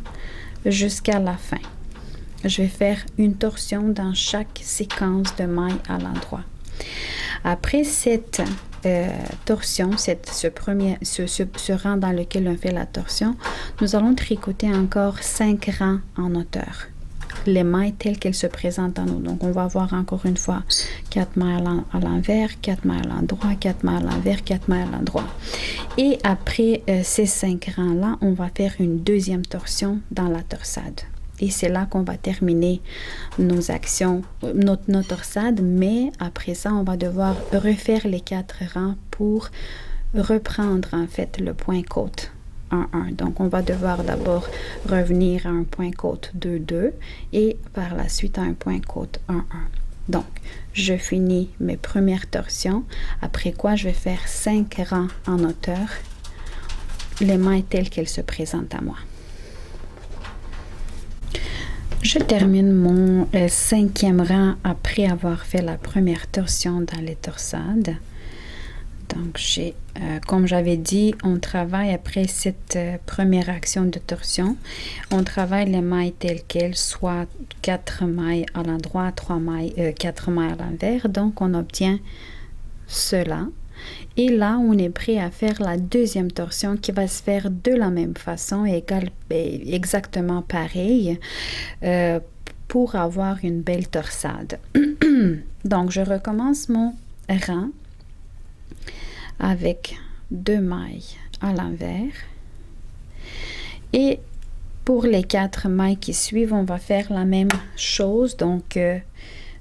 jusqu'à la fin. Je vais faire une torsion dans chaque séquence de mailles à l'endroit. Après cette torsion, ce rang dans lequel on fait la torsion, nous allons tricoter encore 5 rangs en hauteur. Les mailles telles qu'elles se présentent en nous. Donc, on va avoir encore une fois 4 mailles à l'envers, 4 mailles à l'endroit, 4 mailles à l'envers, 4 mailles à l'endroit. Et après ces 5 rangs-là, on va faire une deuxième torsion dans la torsade. Et c'est là qu'on va terminer nos actions, nos torsades, mais après ça, on va devoir refaire les 4 rangs pour reprendre en fait le point côte 1-1. Donc, on va devoir d'abord revenir à un point côte 2-2 et par la suite à un point côte 1-1. Donc, je finis mes premières torsions, après quoi je vais faire 5 rangs en hauteur, les mailles telles qu'elles se présentent à moi. Je termine mon 5e rang après avoir fait la première torsion dans les torsades. Donc, comme j'avais dit, on travaille après cette première action de torsion. On travaille les mailles telles quelles, soit 4 mailles à l'endroit, 4 mailles à l'envers. Donc, on obtient cela. Et là, on est prêt à faire la deuxième torsion qui va se faire de la même façon, exactement pareil, pour avoir une belle torsade. Donc, je recommence mon rang avec 2 mailles à l'envers. Et pour les 4 mailles qui suivent, on va faire la même chose. Donc,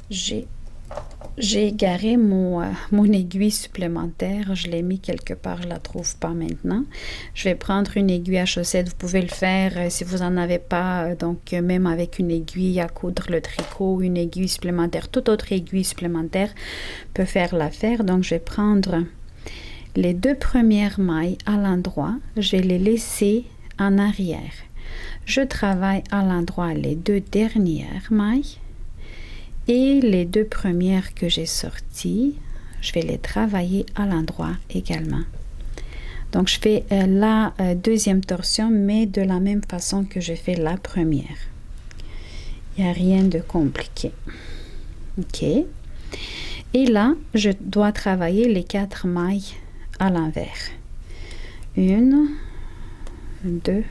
j'ai égaré mon aiguille supplémentaire. Je l'ai mis quelque part, je ne la trouve pas maintenant. Je vais prendre une aiguille à chaussette. Vous pouvez le faire si vous n'en avez pas. Donc, même avec une aiguille à coudre le tricot, une aiguille supplémentaire, toute autre aiguille supplémentaire peut faire l'affaire. Donc, je vais prendre les 2 premières mailles à l'endroit. Je vais les laisser en arrière. Je travaille à l'endroit les 2 dernières mailles. Et les 2 premières que j'ai sorties, je vais les travailler à l'endroit également. Donc, je fais la deuxième torsion, mais de la même façon que j'ai fait la première. Il n'y a rien de compliqué. OK. Et là, je dois travailler les 4 mailles à l'envers. 1, 2,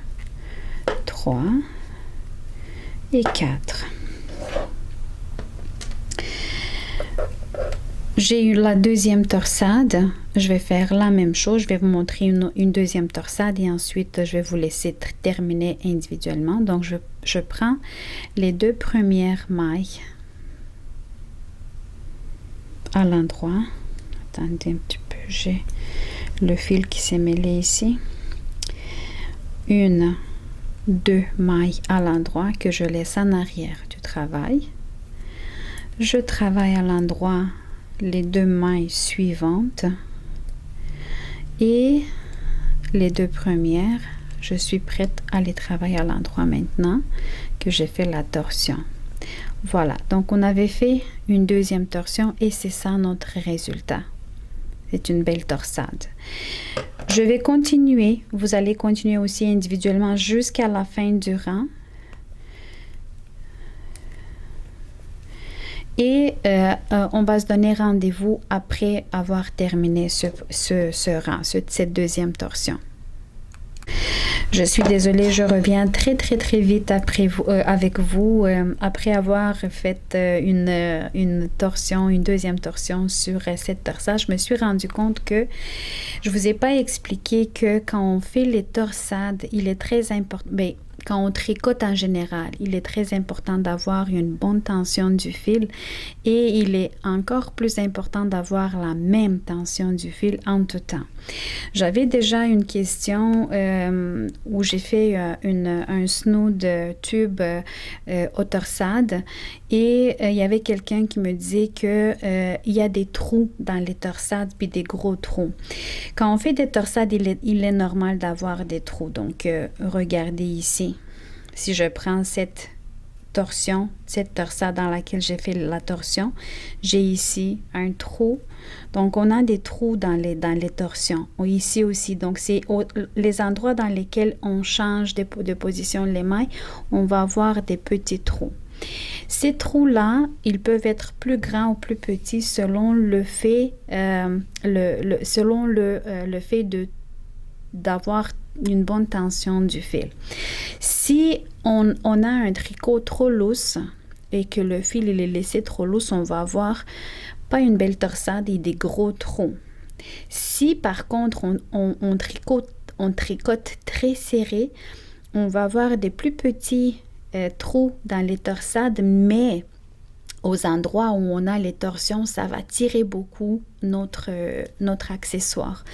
3 et 4. J'ai eu la deuxième torsade. Je vais faire la même chose. Je vais vous montrer une deuxième torsade et ensuite, je vais vous laisser terminer individuellement. Donc, je prends les 2 premières mailles à l'endroit. Attendez un petit peu. J'ai le fil qui s'est mêlé ici. 1, 2 mailles à l'endroit que je laisse en arrière du travail. Je travaille à l'endroit les 2 mailles suivantes et les 2 premières, je suis prête à les travailler à l'endroit maintenant que j'ai fait la torsion. Voilà, donc on avait fait une deuxième torsion et c'est ça notre résultat. C'est une belle torsade. Je vais continuer, vous allez continuer aussi individuellement jusqu'à la fin du rang. Et on va se donner rendez-vous après avoir terminé ce rang, cette deuxième torsion. Je suis désolée, je reviens très vite avec vous après avoir fait une deuxième torsion sur cette torsade. Je me suis rendu compte que je vous ai pas expliqué que quand on fait les torsades, il est très important. Quand on tricote en général, il est très important d'avoir une bonne tension du fil et il est encore plus important d'avoir la même tension du fil en tout temps. J'avais déjà une question où j'ai fait un snood tube au torsade et il y avait quelqu'un qui me disait que il y a des trous dans les torsades puis des gros trous. Quand on fait des torsades, il est normal d'avoir des trous. Donc, regardez ici. Si je prends cette torsade dans laquelle j'ai fait la torsion, j'ai ici un trou. Donc, on a des trous dans les torsions. Ici aussi, donc c'est les endroits dans lesquels on change de position l'émail, on va avoir des petits trous. Ces trous-là, ils peuvent être plus grands ou plus petits selon le fait, le fait d'avoir une bonne tension du fil. Si on a un tricot trop lousse et que le fil il est laissé trop lousse, on va avoir pas une belle torsade et des gros trous. Si par contre on tricote très serré, on va avoir des plus petits trous dans les torsades, mais aux endroits où on a les torsions, ça va tirer beaucoup notre accessoire.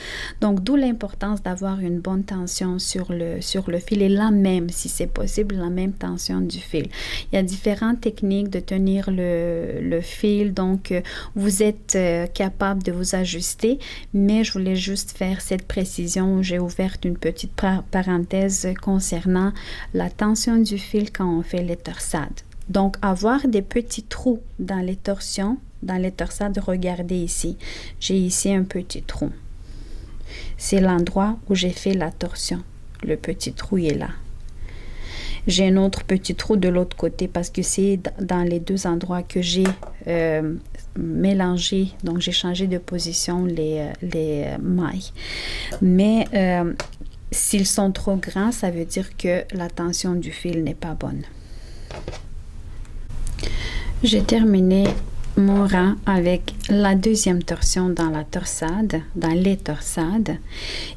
Donc, d'où l'importance d'avoir une bonne tension sur le fil et la même, si c'est possible, la même tension du fil. Il y a différentes techniques de tenir le fil, donc vous êtes capable de vous ajuster, mais je voulais juste faire cette précision. J'ai ouvert une petite parenthèse concernant la tension du fil quand on fait les torsades. Donc, avoir des petits trous dans les torsions, dans les torsades, regardez ici. J'ai ici un petit trou. C'est l'endroit où j'ai fait la torsion. Le petit trou est là. J'ai un autre petit trou de l'autre côté parce que c'est dans les deux endroits que j'ai mélangé. Donc, j'ai changé de position les mailles. Mais s'ils sont trop grands, ça veut dire que la tension du fil n'est pas bonne. J'ai terminé mon rang avec la deuxième torsion dans les torsades.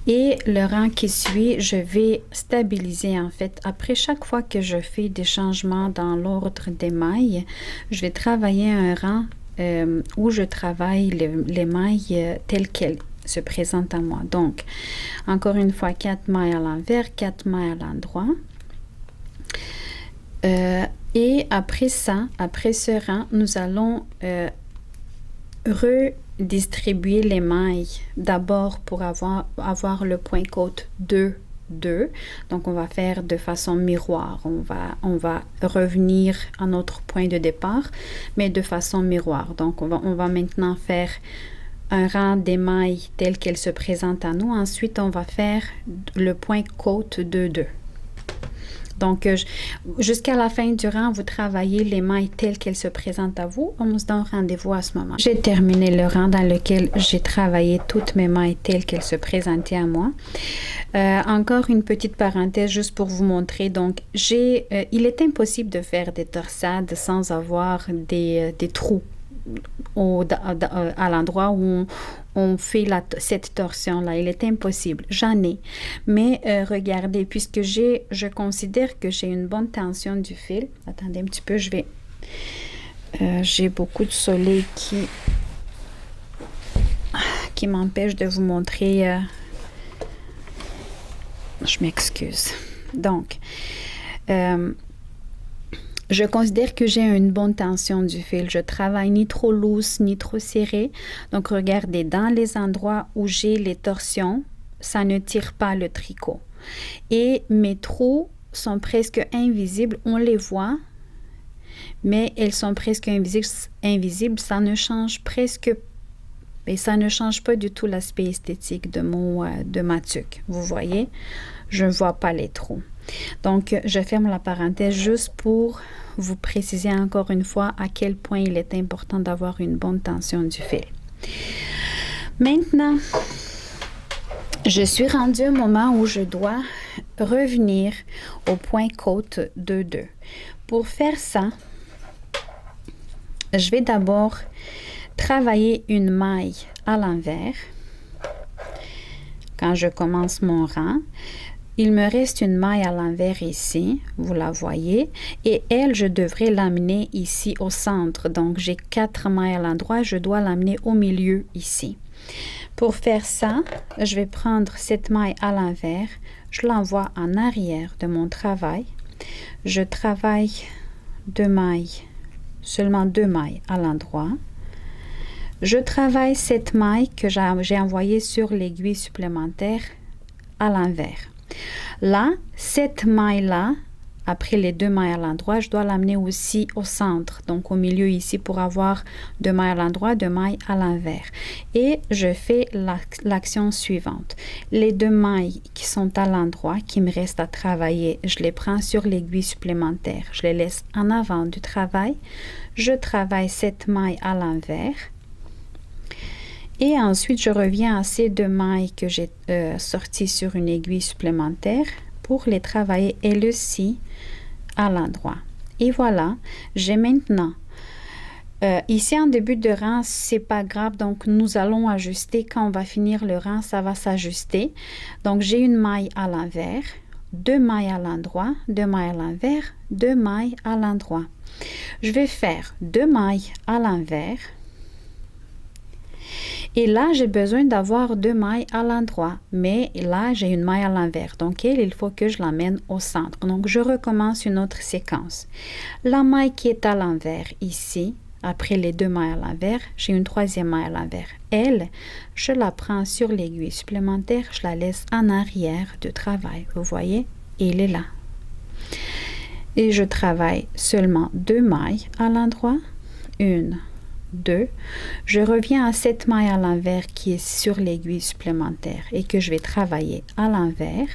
Et le rang qui suit, je vais stabiliser en fait. Après chaque fois que je fais des changements dans l'ordre des mailles, je vais travailler un rang où je travaille les mailles telles qu'elles se présentent à moi. Donc, encore une fois, 4 mailles à l'envers, 4 mailles à l'endroit. Et après ça, après ce rang, nous allons redistribuer les mailles. D'abord pour avoir le point côte 2, 2. Donc, on va faire de façon miroir. On va revenir à notre point de départ, mais de façon miroir. Donc, on va maintenant faire un rang des mailles telles qu'elles se présentent à nous. Ensuite, on va faire le point côte 2, 2. Donc, jusqu'à la fin du rang, vous travaillez les mailles telles qu'elles se présentent à vous. On se donne rendez-vous à ce moment. J'ai terminé le rang dans lequel j'ai travaillé toutes mes mailles telles qu'elles se présentaient à moi. Encore une petite parenthèse juste pour vous montrer. Donc, il est impossible de faire des torsades sans avoir des trous à l'endroit où on fait cette torsion-là. Il est impossible. J'en ai. Mais regardez, puisque je considère que j'ai une bonne tension du fil. Attendez un petit peu, j'ai beaucoup de soleil qui m'empêche de vous montrer. Je m'excuse. Donc, je considère que j'ai une bonne tension du fil. Je travaille ni trop loose, ni trop serré. Donc, regardez, dans les endroits où j'ai les torsions, ça ne tire pas le tricot. Et mes trous sont presque invisibles. On les voit, mais elles sont presque invisibles. Ça ne change pas du tout l'aspect esthétique de ma tuque. Vous voyez, je ne vois pas les trous. Donc, je ferme la parenthèse juste pour vous préciser encore une fois à quel point il est important d'avoir une bonne tension du fil. Maintenant, je suis rendue au moment où je dois revenir au point côte 2-2. Pour faire ça, je vais d'abord travailler une maille à l'envers. Quand je commence mon rang, il me reste une maille à l'envers ici, vous la voyez, et elle, je devrais l'amener ici au centre. Donc, j'ai 4 mailles à l'endroit, je dois l'amener au milieu ici. Pour faire ça, je vais prendre cette maille à l'envers, je l'envoie en arrière de mon travail. Je travaille 2 mailles, seulement 2 mailles à l'endroit. Je travaille cette maille que j'ai envoyée sur l'aiguille supplémentaire à l'envers. Là, cette maille-là, après les 2 mailles à l'endroit, je dois l'amener aussi au centre, donc au milieu ici pour avoir 2 mailles à l'endroit, 2 mailles à l'envers. Et je fais l'action suivante. Les 2 mailles qui sont à l'endroit, qui me restent à travailler, je les prends sur l'aiguille supplémentaire. Je les laisse en avant du travail. Je travaille cette maille à l'envers. Et ensuite, je reviens à ces 2 mailles que j'ai sorties sur une aiguille supplémentaire pour les travailler elles aussi à l'endroit. Et voilà, j'ai maintenant, ici en début de rang, c'est pas grave, donc nous allons ajuster. Quand on va finir le rang, ça va s'ajuster. Donc, j'ai une maille à l'envers, 2 mailles à l'endroit, 2 mailles à l'envers, 2 mailles à l'endroit. Je vais faire 2 mailles à l'envers. Et là, j'ai besoin d'avoir 2 mailles à l'endroit, mais là, j'ai une maille à l'envers. Donc, il faut que je l'amène au centre. Donc, je recommence une autre séquence. La maille qui est à l'envers ici, après les 2 mailles à l'envers, j'ai une 3e maille à l'envers. Elle, je la prends sur l'aiguille supplémentaire, je la laisse en arrière du travail. Vous voyez, elle est là. Et je travaille seulement 2 mailles à l'endroit. 1, 2. Je reviens à cette maille à l'envers qui est sur l'aiguille supplémentaire et que je vais travailler à l'envers.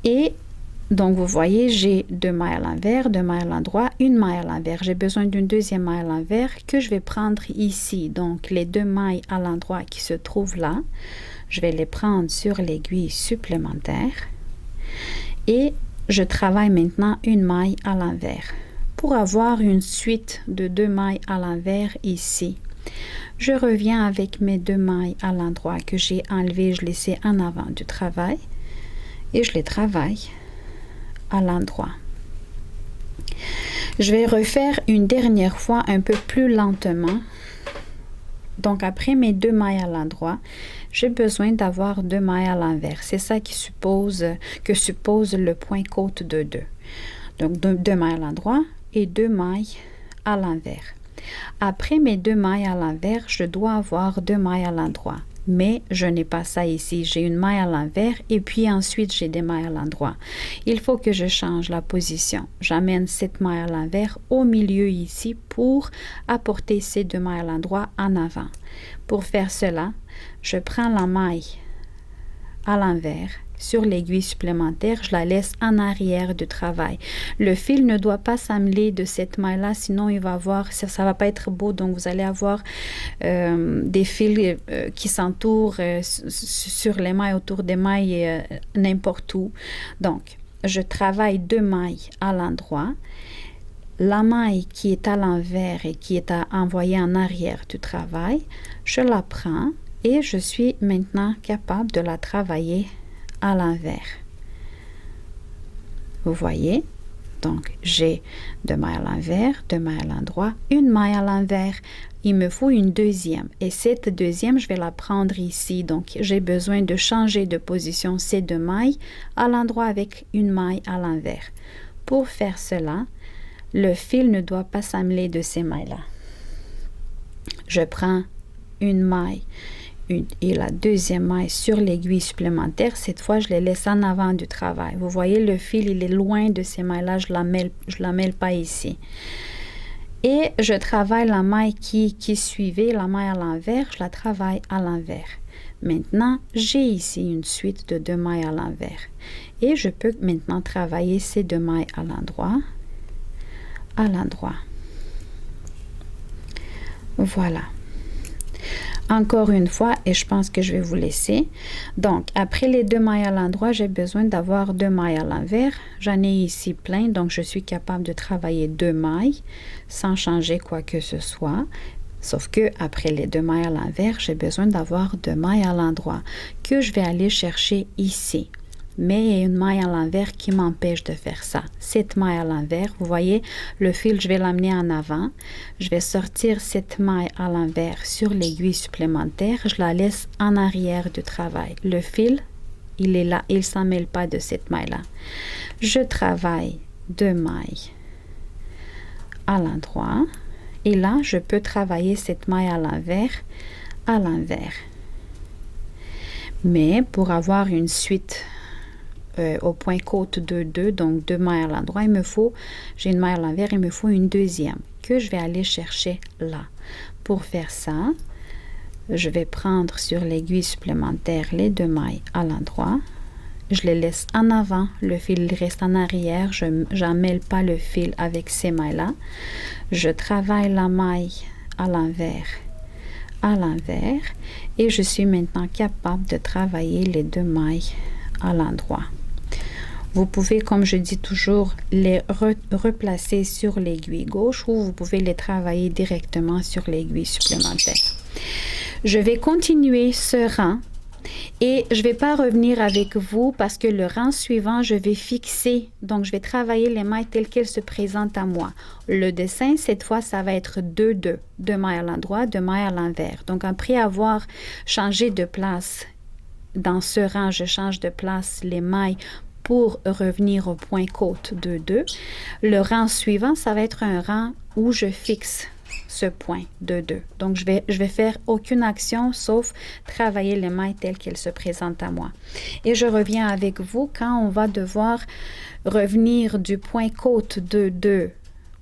Et donc, vous voyez, j'ai 2 mailles à l'envers, 2 mailles à l'endroit, 1 maille à l'envers. J'ai besoin d'une 2e maille à l'envers que je vais prendre ici. Donc, les 2 mailles à l'endroit qui se trouvent là, je vais les prendre sur l'aiguille supplémentaire. Et je travaille maintenant une maille à l'envers. Pour avoir une suite de 2 mailles à l'envers ici, je reviens avec mes 2 mailles à l'endroit que j'ai enlevées, je laissais en avant du travail et je les travaille à l'endroit. Je vais refaire une dernière fois un peu plus lentement. Donc, après mes 2 mailles à l'endroit, j'ai besoin d'avoir 2 mailles à l'envers. C'est ça qui suppose le point côte de 2. Donc, 2 mailles à l'endroit et 2 mailles à l'envers. Après mes 2 mailles à l'envers, je dois avoir 2 mailles à l'endroit. Mais je n'ai pas ça ici. J'ai une maille à l'envers et puis ensuite j'ai des mailles à l'endroit. Il faut que je change la position. J'amène cette maille à l'envers au milieu ici pour apporter ces 2 mailles à l'endroit en avant. Pour faire cela, je prends la maille à l'envers sur l'aiguille supplémentaire, je la laisse en arrière du travail. Le fil ne doit pas s'emmêler de cette maille-là, sinon il va avoir, ça va pas être beau, donc vous allez avoir des fils qui s'entourent sur les mailles, autour des mailles, n'importe où. Donc, je travaille 2 mailles à l'endroit. La maille qui est à l'envers et qui est envoyée en arrière du travail, je la prends et je suis maintenant capable de la travailler à l'envers. Vous voyez? Donc, j'ai 2 mailles à l'envers, 2 mailles à l'endroit, 1 maille à l'envers. Il me faut une 2e. Et cette 2e, je vais la prendre ici. Donc, j'ai besoin de changer de position ces 2 mailles à l'endroit avec 1 maille à l'envers. Pour faire cela, le fil ne doit pas s'emmêler de ces mailles-là. Je prends 1 maille et la 2e maille sur l'aiguille supplémentaire. Cette fois, je les laisse en avant du travail. Vous voyez, le fil, il est loin de ces mailles-là. Je la mêle pas ici. Et je travaille la maille qui suivait, la maille à l'envers. Je la travaille à l'envers. Maintenant, j'ai ici une suite de 2 mailles à l'envers. Et je peux maintenant travailler ces 2 mailles à l'endroit, à l'endroit. Voilà. Encore une fois, et je pense que je vais vous laisser. Donc, après les 2 mailles à l'endroit, j'ai besoin d'avoir 2 mailles à l'envers. J'en ai ici plein, donc je suis capable de travailler 2 mailles sans changer quoi que ce soit. Sauf que après les 2 mailles à l'envers, j'ai besoin d'avoir 2 mailles à l'endroit que je vais aller chercher ici. Mais il y a une maille à l'envers qui m'empêche de faire ça. Cette maille à l'envers, vous voyez, le fil, je vais l'amener en avant. Je vais sortir cette maille à l'envers sur l'aiguille supplémentaire. Je la laisse en arrière du travail. Le fil, il est là, il ne s'en mêle pas de cette maille-là. Je travaille 2 mailles à l'endroit. Et là, je peux travailler cette maille à l'envers, à l'envers. Mais pour avoir une suite au point côte 2-2, donc 2 mailles à l'endroit, j'ai une maille à l'envers, il me faut une deuxième que je vais aller chercher là. Pour faire ça, je vais prendre sur l'aiguille supplémentaire les 2 mailles à l'endroit. Je les laisse en avant, le fil reste en arrière, je n'emmêle pas le fil avec ces mailles-là. Je travaille la maille à l'envers, et je suis maintenant capable de travailler les 2 mailles à l'endroit. Vous pouvez, comme je dis toujours, les replacer sur l'aiguille gauche ou vous pouvez les travailler directement sur l'aiguille supplémentaire. Je vais continuer ce rang et je ne vais pas revenir avec vous parce que le rang suivant, je vais fixer. Donc, je vais travailler les mailles telles qu'elles se présentent à moi. Le dessin, cette fois, ça va être 2-2. 2 mailles à l'endroit, 2 mailles à l'envers. Donc, après avoir changé de place dans ce rang, je change de place les mailles pour revenir au point côte 2-2. Le rang suivant, ça va être un rang où je fixe ce point 2-2. Donc, je vais faire aucune action sauf travailler les mailles telles qu'elles se présentent à moi. Et je reviens avec vous quand on va devoir revenir du point côte 2-2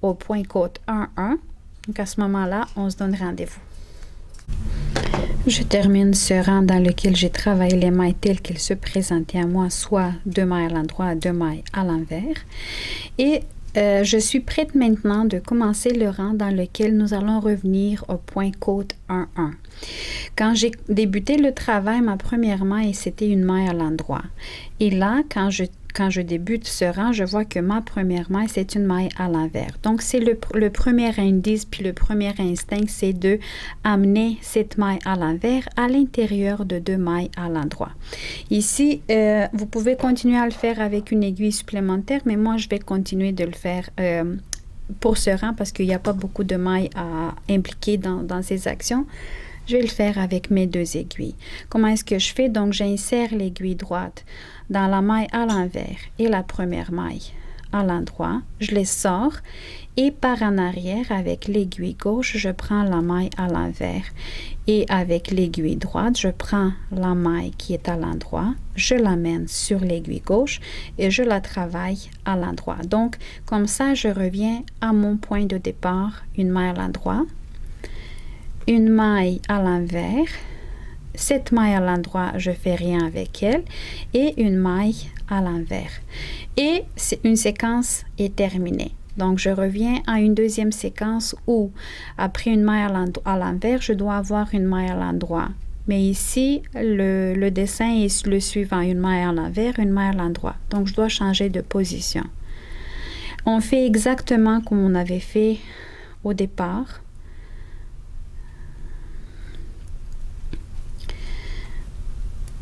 au point côte 1-1. Donc, à ce moment-là, on se donne rendez-vous. Je termine ce rang dans lequel j'ai travaillé les mailles telles qu'elles se présentaient à moi, soit 2 mailles à l'endroit, 2 mailles à l'envers. Et je suis prête maintenant de commencer le rang dans lequel nous allons revenir au point côte 1-1. Quand j'ai débuté le travail, ma première maille, c'était une maille à l'endroit. Et là, quand je débute ce rang, je vois que ma première maille, c'est une maille à l'envers. Donc, c'est le premier indice, puis le premier instinct, c'est de amener cette maille à l'envers à l'intérieur de 2 mailles à l'endroit. Ici, vous pouvez continuer à le faire avec une aiguille supplémentaire, mais moi, je vais continuer de le faire pour ce rang parce qu'il n'y a pas beaucoup de mailles à impliquer dans ces actions. Je vais le faire avec mes 2 aiguilles. Comment est-ce que je fais? Donc, j'insère l'aiguille droite dans la maille à l'envers et la première maille à l'endroit. Je les sors et par en arrière, avec l'aiguille gauche, je prends la maille à l'envers. Et avec l'aiguille droite, je prends la maille qui est à l'endroit, je l'amène sur l'aiguille gauche et je la travaille à l'endroit. Donc, comme ça, je reviens à mon point de départ, une maille à l'endroit, une maille à l'envers, cette maille à l'endroit, je fais rien avec elle, et une maille à l'envers. Et une séquence est terminée. Donc, je reviens à une deuxième séquence où, après une maille à l'envers, je dois avoir une maille à l'endroit. Mais ici, le dessin est le suivant, une maille à l'envers, une maille à l'endroit. Donc, je dois changer de position. On fait exactement comme on avait fait au départ.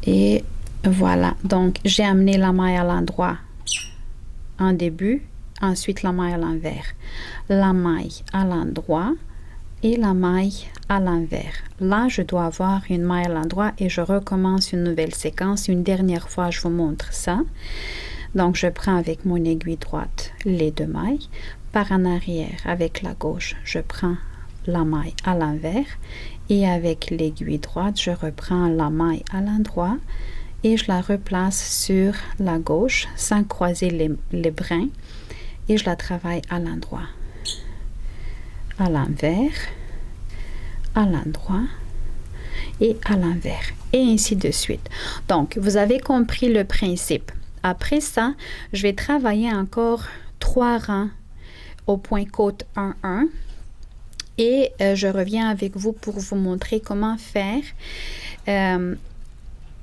Et voilà, donc j'ai amené la maille à l'endroit en début, ensuite la maille à l'envers, la maille à l'endroit et la maille à l'envers. Là, je dois avoir une maille à l'endroit et je recommence une nouvelle séquence. Une dernière fois, je vous montre ça. Donc, je prends avec mon aiguille droite les 2 mailles. Par en arrière, avec la gauche, je prends la maille à l'envers. Et avec l'aiguille droite, je reprends la maille à l'endroit et je la replace sur la gauche sans croiser les brins et je la travaille à l'endroit, à l'envers, à l'endroit et à l'envers, et ainsi de suite. Donc, vous avez compris le principe. Après ça, je vais travailler encore 3 rangs au point côte 1-1 et je reviens avec vous pour vous montrer comment faire.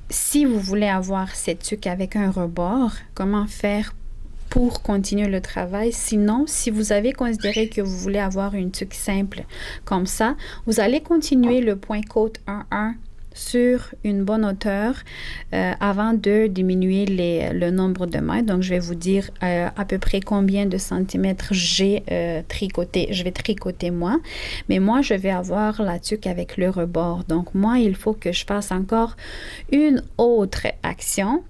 Si vous voulez avoir cette tuque avec un rebord, comment faire pour continuer le travail. Sinon, si vous avez considéré que vous voulez avoir une tuque simple comme ça, vous allez continuer le point côte 1-1 sur une bonne hauteur avant de diminuer le nombre de mètres. Donc, je vais vous dire à peu près combien de centimètres j'ai tricoté. Je vais tricoter moi, mais moi, je vais avoir la tuque avec le rebord. Donc, moi, il faut que je fasse encore une autre action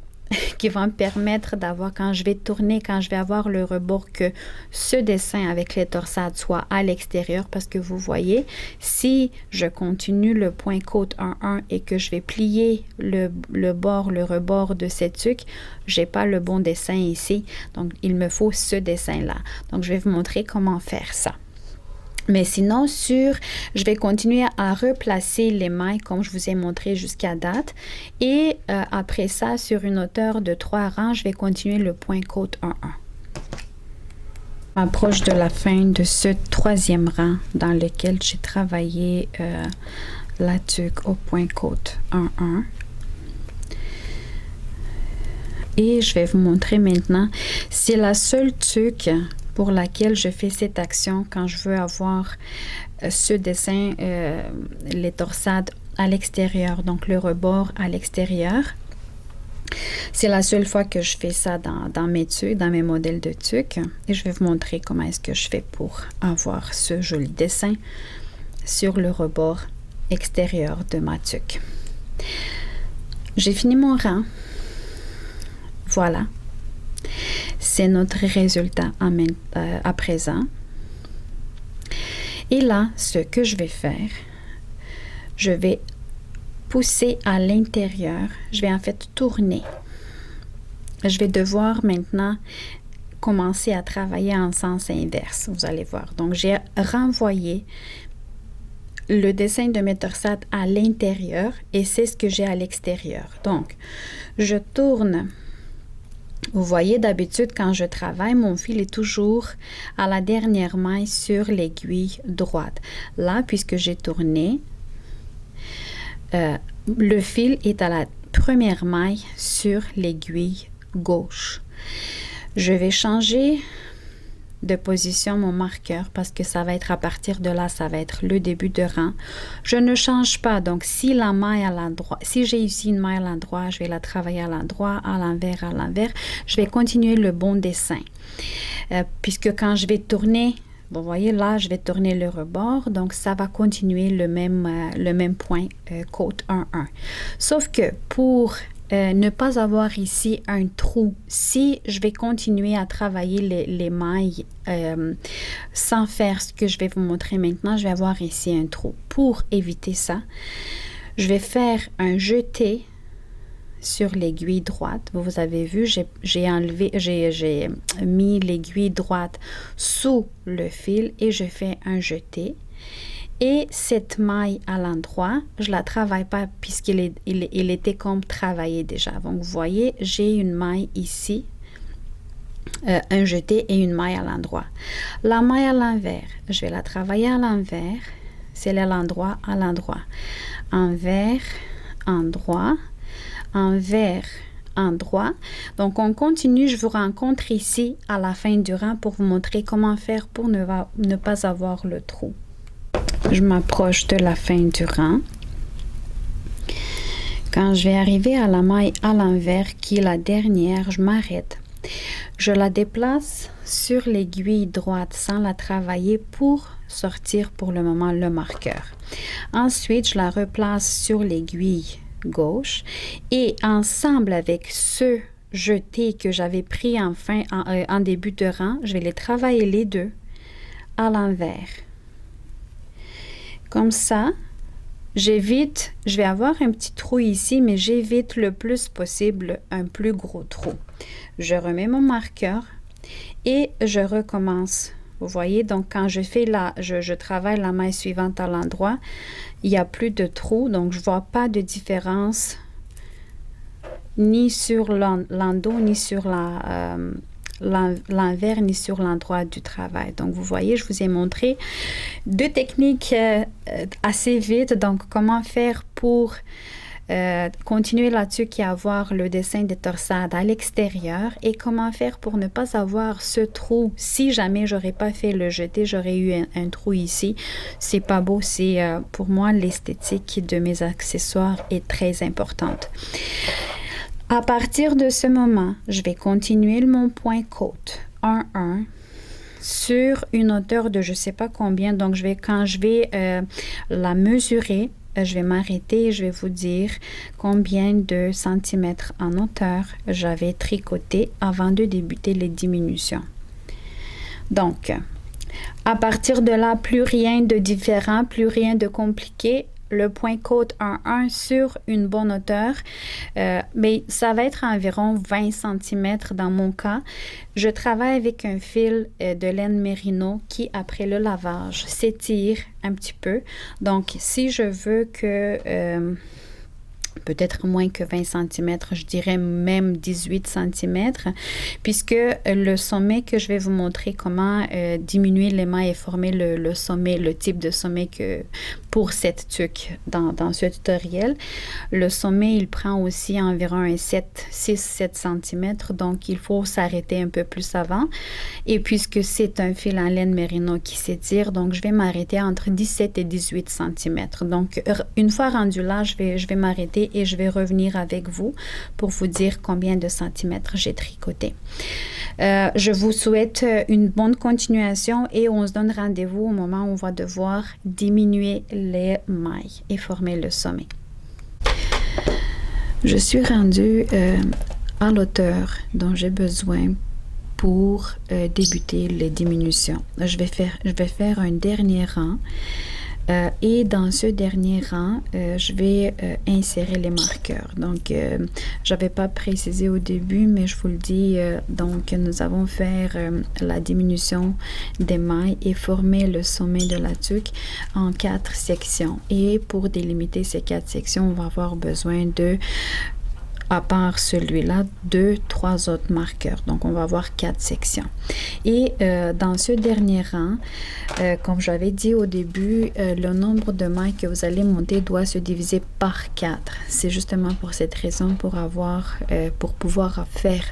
qui va me permettre d'avoir, quand je vais tourner, quand je vais avoir le rebord, que ce dessin avec les torsades soit à l'extérieur, parce que vous voyez, si je continue le point côte 1-1 et que je vais plier le rebord de cette tuque, j'ai pas le bon dessin ici, donc il me faut ce dessin-là. Donc, je vais vous montrer comment faire ça. Mais sinon, je vais continuer à replacer les mailles comme je vous ai montré jusqu'à date. Et après ça, sur une hauteur de 3 rangs, je vais continuer le point côte 1-1. Je m'approche de la fin de ce 3e rang dans lequel j'ai travaillé la tuque au point côte 1-1. Et je vais vous montrer maintenant, c'est la seule tuque pour laquelle je fais cette action quand je veux avoir ce dessin, les torsades à l'extérieur, donc le rebord à l'extérieur. C'est la seule fois que je fais ça dans mes tuques, dans mes modèles de tuques. Et je vais vous montrer comment est-ce que je fais pour avoir ce joli dessin sur le rebord extérieur de ma tuque. J'ai fini mon rang. Voilà. C'est notre résultat à présent. Et là, ce que je vais faire, je vais pousser à l'intérieur. Je vais en fait tourner. Je vais devoir maintenant commencer à travailler en sens inverse. Vous allez voir. Donc, j'ai renvoyé le dessin de mes torsades à l'intérieur et c'est ce que j'ai à l'extérieur. Donc, je tourne. Vous voyez, d'habitude, quand je travaille, mon fil est toujours à la dernière maille sur l'aiguille droite. Là, puisque j'ai tourné, le fil est à la première maille sur l'aiguille gauche. Je vais changer de position mon marqueur parce que ça va être à partir de là, ça va être le début de rang. Je ne change pas. Donc, si la maille à l'endroit, si j'ai ici une maille à l'endroit, je vais la travailler à l'endroit, à l'envers, à l'envers. Je vais continuer le bon dessin. Puisque quand je vais tourner, vous voyez là, je vais tourner le rebord. Donc, ça va continuer le même point côte 1-1. Sauf que pour ne pas avoir ici un trou, si je vais continuer à travailler les mailles sans faire ce que je vais vous montrer maintenant, je vais avoir ici un trou. Pour éviter ça, je vais faire un jeté sur l'aiguille droite. Vous avez vu, j'ai mis l'aiguille droite sous le fil et je fais un jeté. Et cette maille à l'endroit, je la travaille pas puisqu'il était comme travaillé déjà. Donc, vous voyez, j'ai une maille ici, un jeté et une maille à l'endroit. La maille à l'envers, je vais la travailler à l'envers. C'est à l'endroit, à l'endroit. Envers, endroit, envers, endroit. Donc, on continue. Je vous rencontre ici à la fin du rang pour vous montrer comment faire pour ne pas avoir le trou. Je m'approche de la fin du rang. Quand je vais arriver à la maille à l'envers, qui est la dernière, je m'arrête. Je la déplace sur l'aiguille droite sans la travailler pour sortir pour le moment le marqueur. Ensuite, je la replace sur l'aiguille gauche et ensemble avec ce jeté que j'avais pris en début de rang, je vais les travailler les deux à l'envers. Comme ça, j'évite, je vais avoir un petit trou ici, mais j'évite le plus possible un plus gros trou. Je remets mon marqueur et je recommence Vous voyez, donc quand je fais je travaille la maille suivante à l'endroit, il n'y a plus de trou, donc je ne vois pas de différence ni sur l'endos, ni sur l'envers, ni sur l'endroit du travail. Donc, vous voyez, je vous ai montré deux techniques assez vite. Donc, comment faire pour continuer là-dessus et avoir le dessin des torsades à l'extérieur et comment faire pour ne pas avoir ce trou. Si jamais j'aurais pas fait le jeté, j'aurais eu un trou ici. C'est pas beau. C'est pour moi, l'esthétique de mes accessoires est très importante. À partir de ce moment, je vais continuer mon point côte 1-1 sur une hauteur de je sais pas combien. Donc, quand je vais la mesurer, je vais m'arrêter et je vais vous dire combien de centimètres en hauteur j'avais tricoté avant de débuter les diminutions. Donc, à partir de là, plus rien de différent, plus rien de compliqué. Le point côte 1-1 sur une bonne hauteur, mais ça va être environ 20 cm dans mon cas. Je travaille avec un fil de laine mérino qui, après le lavage, s'étire un petit peu. Donc, si je veux que... peut-être moins que 20 cm, je dirais même 18 cm, puisque le sommet que je vais vous montrer comment diminuer les mailles et former le sommet, le type de sommet que pour cette tuque dans ce tutoriel. Le sommet, il prend aussi environ un 6-7 cm, donc il faut s'arrêter un peu plus avant. Et puisque c'est un fil en laine mérino qui s'étire, donc je vais m'arrêter entre 17 et 18 cm. Donc, une fois rendu là, je vais m'arrêter et je vais revenir avec vous pour vous dire combien de centimètres j'ai tricoté. Je vous souhaite une bonne continuation et on se donne rendez-vous au moment où on va devoir diminuer les mailles et former le sommet. Je suis rendue à l'hauteur dont j'ai besoin pour débuter les diminutions. Je vais faire un dernier rang. Et dans ce dernier rang, je vais insérer les marqueurs. Donc, je n'avais pas précisé au début, mais je vous le dis. Donc, nous allons faire la diminution des mailles et former le sommet de la tuque en 4 sections. Et pour délimiter ces 4 sections, on va avoir besoin de, à part celui-là, 2-3 autres marqueurs. Donc, on va avoir 4 sections. Et dans ce dernier rang, comme j'avais dit au début, le nombre de mailles que vous allez monter doit se diviser par 4. C'est justement pour cette raison, pour pouvoir faire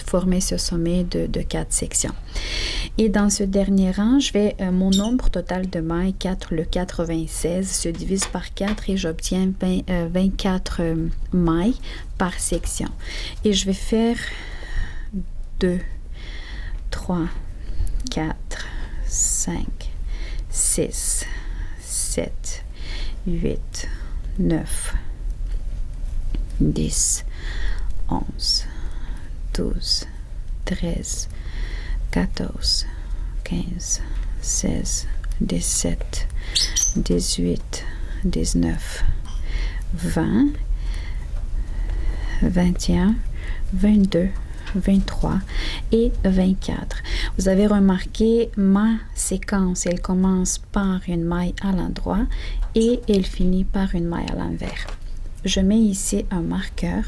former ce sommet de 4 sections. Et dans ce dernier rang, mon nombre total de mailles, le 96, se divise par 4 et j'obtiens 24 mailles par section. Et je vais faire 2, 3, 4, 5, 6, 7, 8, 9, 10, 11, 12, 13, 14, 15, 16, 17, 18, 19, 20, 21, 22, 23 et 24. Vous avez remarqué ma séquence, elle commence par une maille à l'endroit et elle finit par une maille à l'envers. Je mets ici un marqueur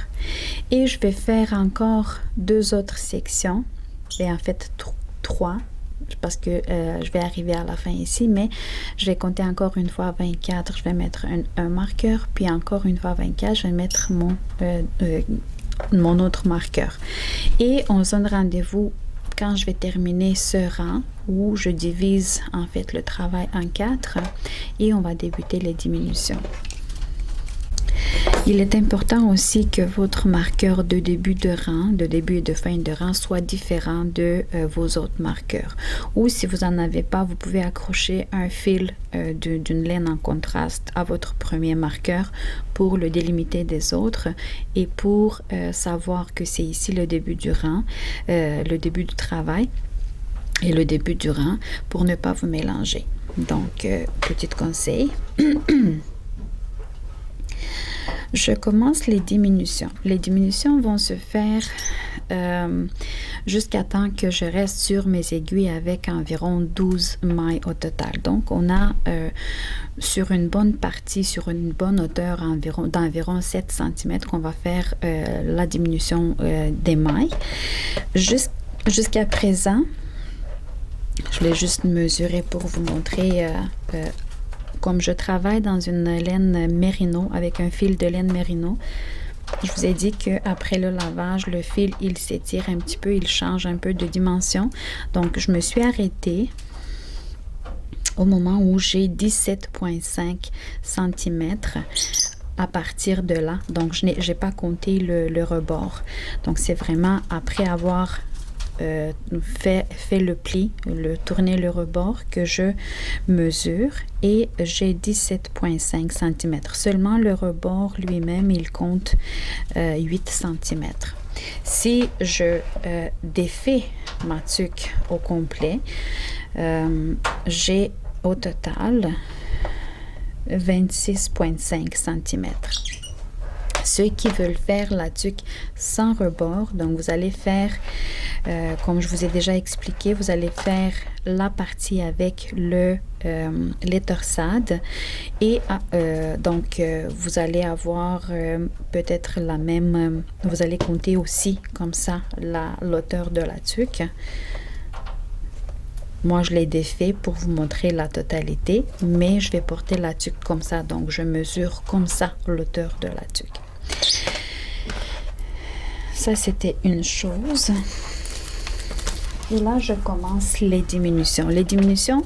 et je vais faire encore 2 autres sections, et en fait 3 parce que je vais arriver à la fin ici, mais je vais compter encore une fois 24, je vais mettre un marqueur, puis encore une fois 24, je vais mettre mon autre marqueur. Et on se donne rendez-vous quand je vais terminer ce rang où je divise en fait le travail en 4 et on va débuter les diminutions. Il est important aussi que votre marqueur de début de rang, de début et de fin de rang soit différent de vos autres marqueurs. Ou si vous n'en avez pas, vous pouvez accrocher un fil d'une laine en contraste à votre premier marqueur pour le délimiter des autres et pour savoir que c'est ici le début du rang, le début du travail et le début du rang pour ne pas vous mélanger. Donc, petit conseil. Je commence les diminutions. Les diminutions vont se faire jusqu'à temps que je reste sur mes aiguilles avec environ 12 mailles au total. Donc, on a sur une bonne partie, sur une bonne hauteur d'environ 7 cm qu'on va faire la diminution des mailles. Jusqu'à présent, je vais juste mesurer pour vous montrer comme je travaille dans une laine mérino avec un fil de laine mérino. Je vous ai dit qu'après le lavage, le fil, il s'étire un petit peu, il change un peu de dimension. Donc, je me suis arrêtée au moment où j'ai 17,5 cm à partir de là. Donc, je n'ai pas compté le rebord. Donc, c'est vraiment après avoir fait le pli, tourner le rebord que je mesure et j'ai 17,5 cm. Seulement le rebord lui-même, il compte 8 cm. Si je défais ma tuque au complet, j'ai au total 26,5 cm. Ceux qui veulent faire la tuque sans rebord, donc vous allez faire, comme je vous ai déjà expliqué, vous allez faire la partie avec les torsades et donc vous allez avoir peut-être la même, vous allez compter aussi comme ça l'hauteur de la tuque. Moi, je l'ai défait pour vous montrer la totalité, mais je vais porter la tuque comme ça, donc je mesure comme ça l'hauteur de la tuque. Ça, c'était une chose. Et là, je commence les diminutions. Les diminutions,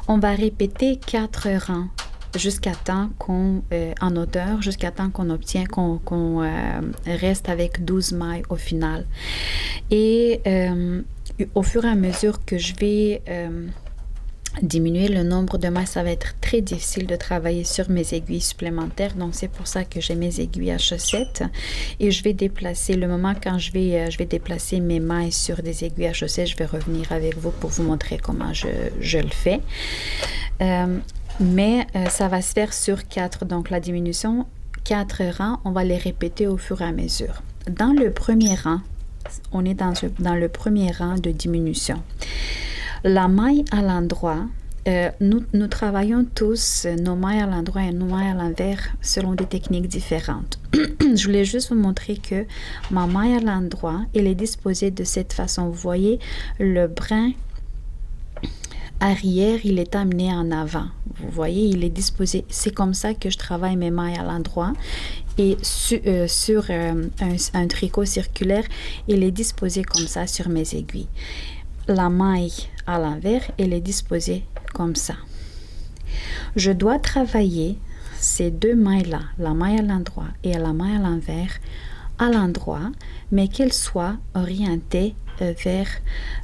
on va répéter 4 rangs jusqu'à temps qu'on, en hauteur, jusqu'à temps qu'on obtient, qu'on reste avec 12 mailles au final. Et au fur et à mesure que je vais diminuer le nombre de mailles, ça va être très difficile de travailler sur mes aiguilles supplémentaires. Donc, c'est pour ça que j'ai mes aiguilles à chaussettes. Et je vais déplacer, le moment quand je vais déplacer mes mailles sur des aiguilles à chaussettes, je vais revenir avec vous pour vous montrer comment je le fais. Mais ça va se faire sur 4. Donc, la diminution, 4 rangs, on va les répéter au fur et à mesure. Dans le premier rang, on est dans le premier rang de diminution. La maille à l'endroit, nous travaillons tous nos mailles à l'endroit et nos mailles à l'envers selon des techniques différentes. Je voulais juste vous montrer que ma maille à l'endroit, elle est disposée de cette façon. Vous voyez, le brin arrière, il est amené en avant. Vous voyez, il est disposé. C'est comme ça que je travaille mes mailles à l'endroit. Et sur un tricot circulaire, il est disposé comme ça sur mes aiguilles. La maille à l'envers, elle est disposée comme ça. Je dois travailler ces deux mailles-là, la maille à l'endroit et la maille à l'envers, à l'endroit, mais qu'elles soient orientées vers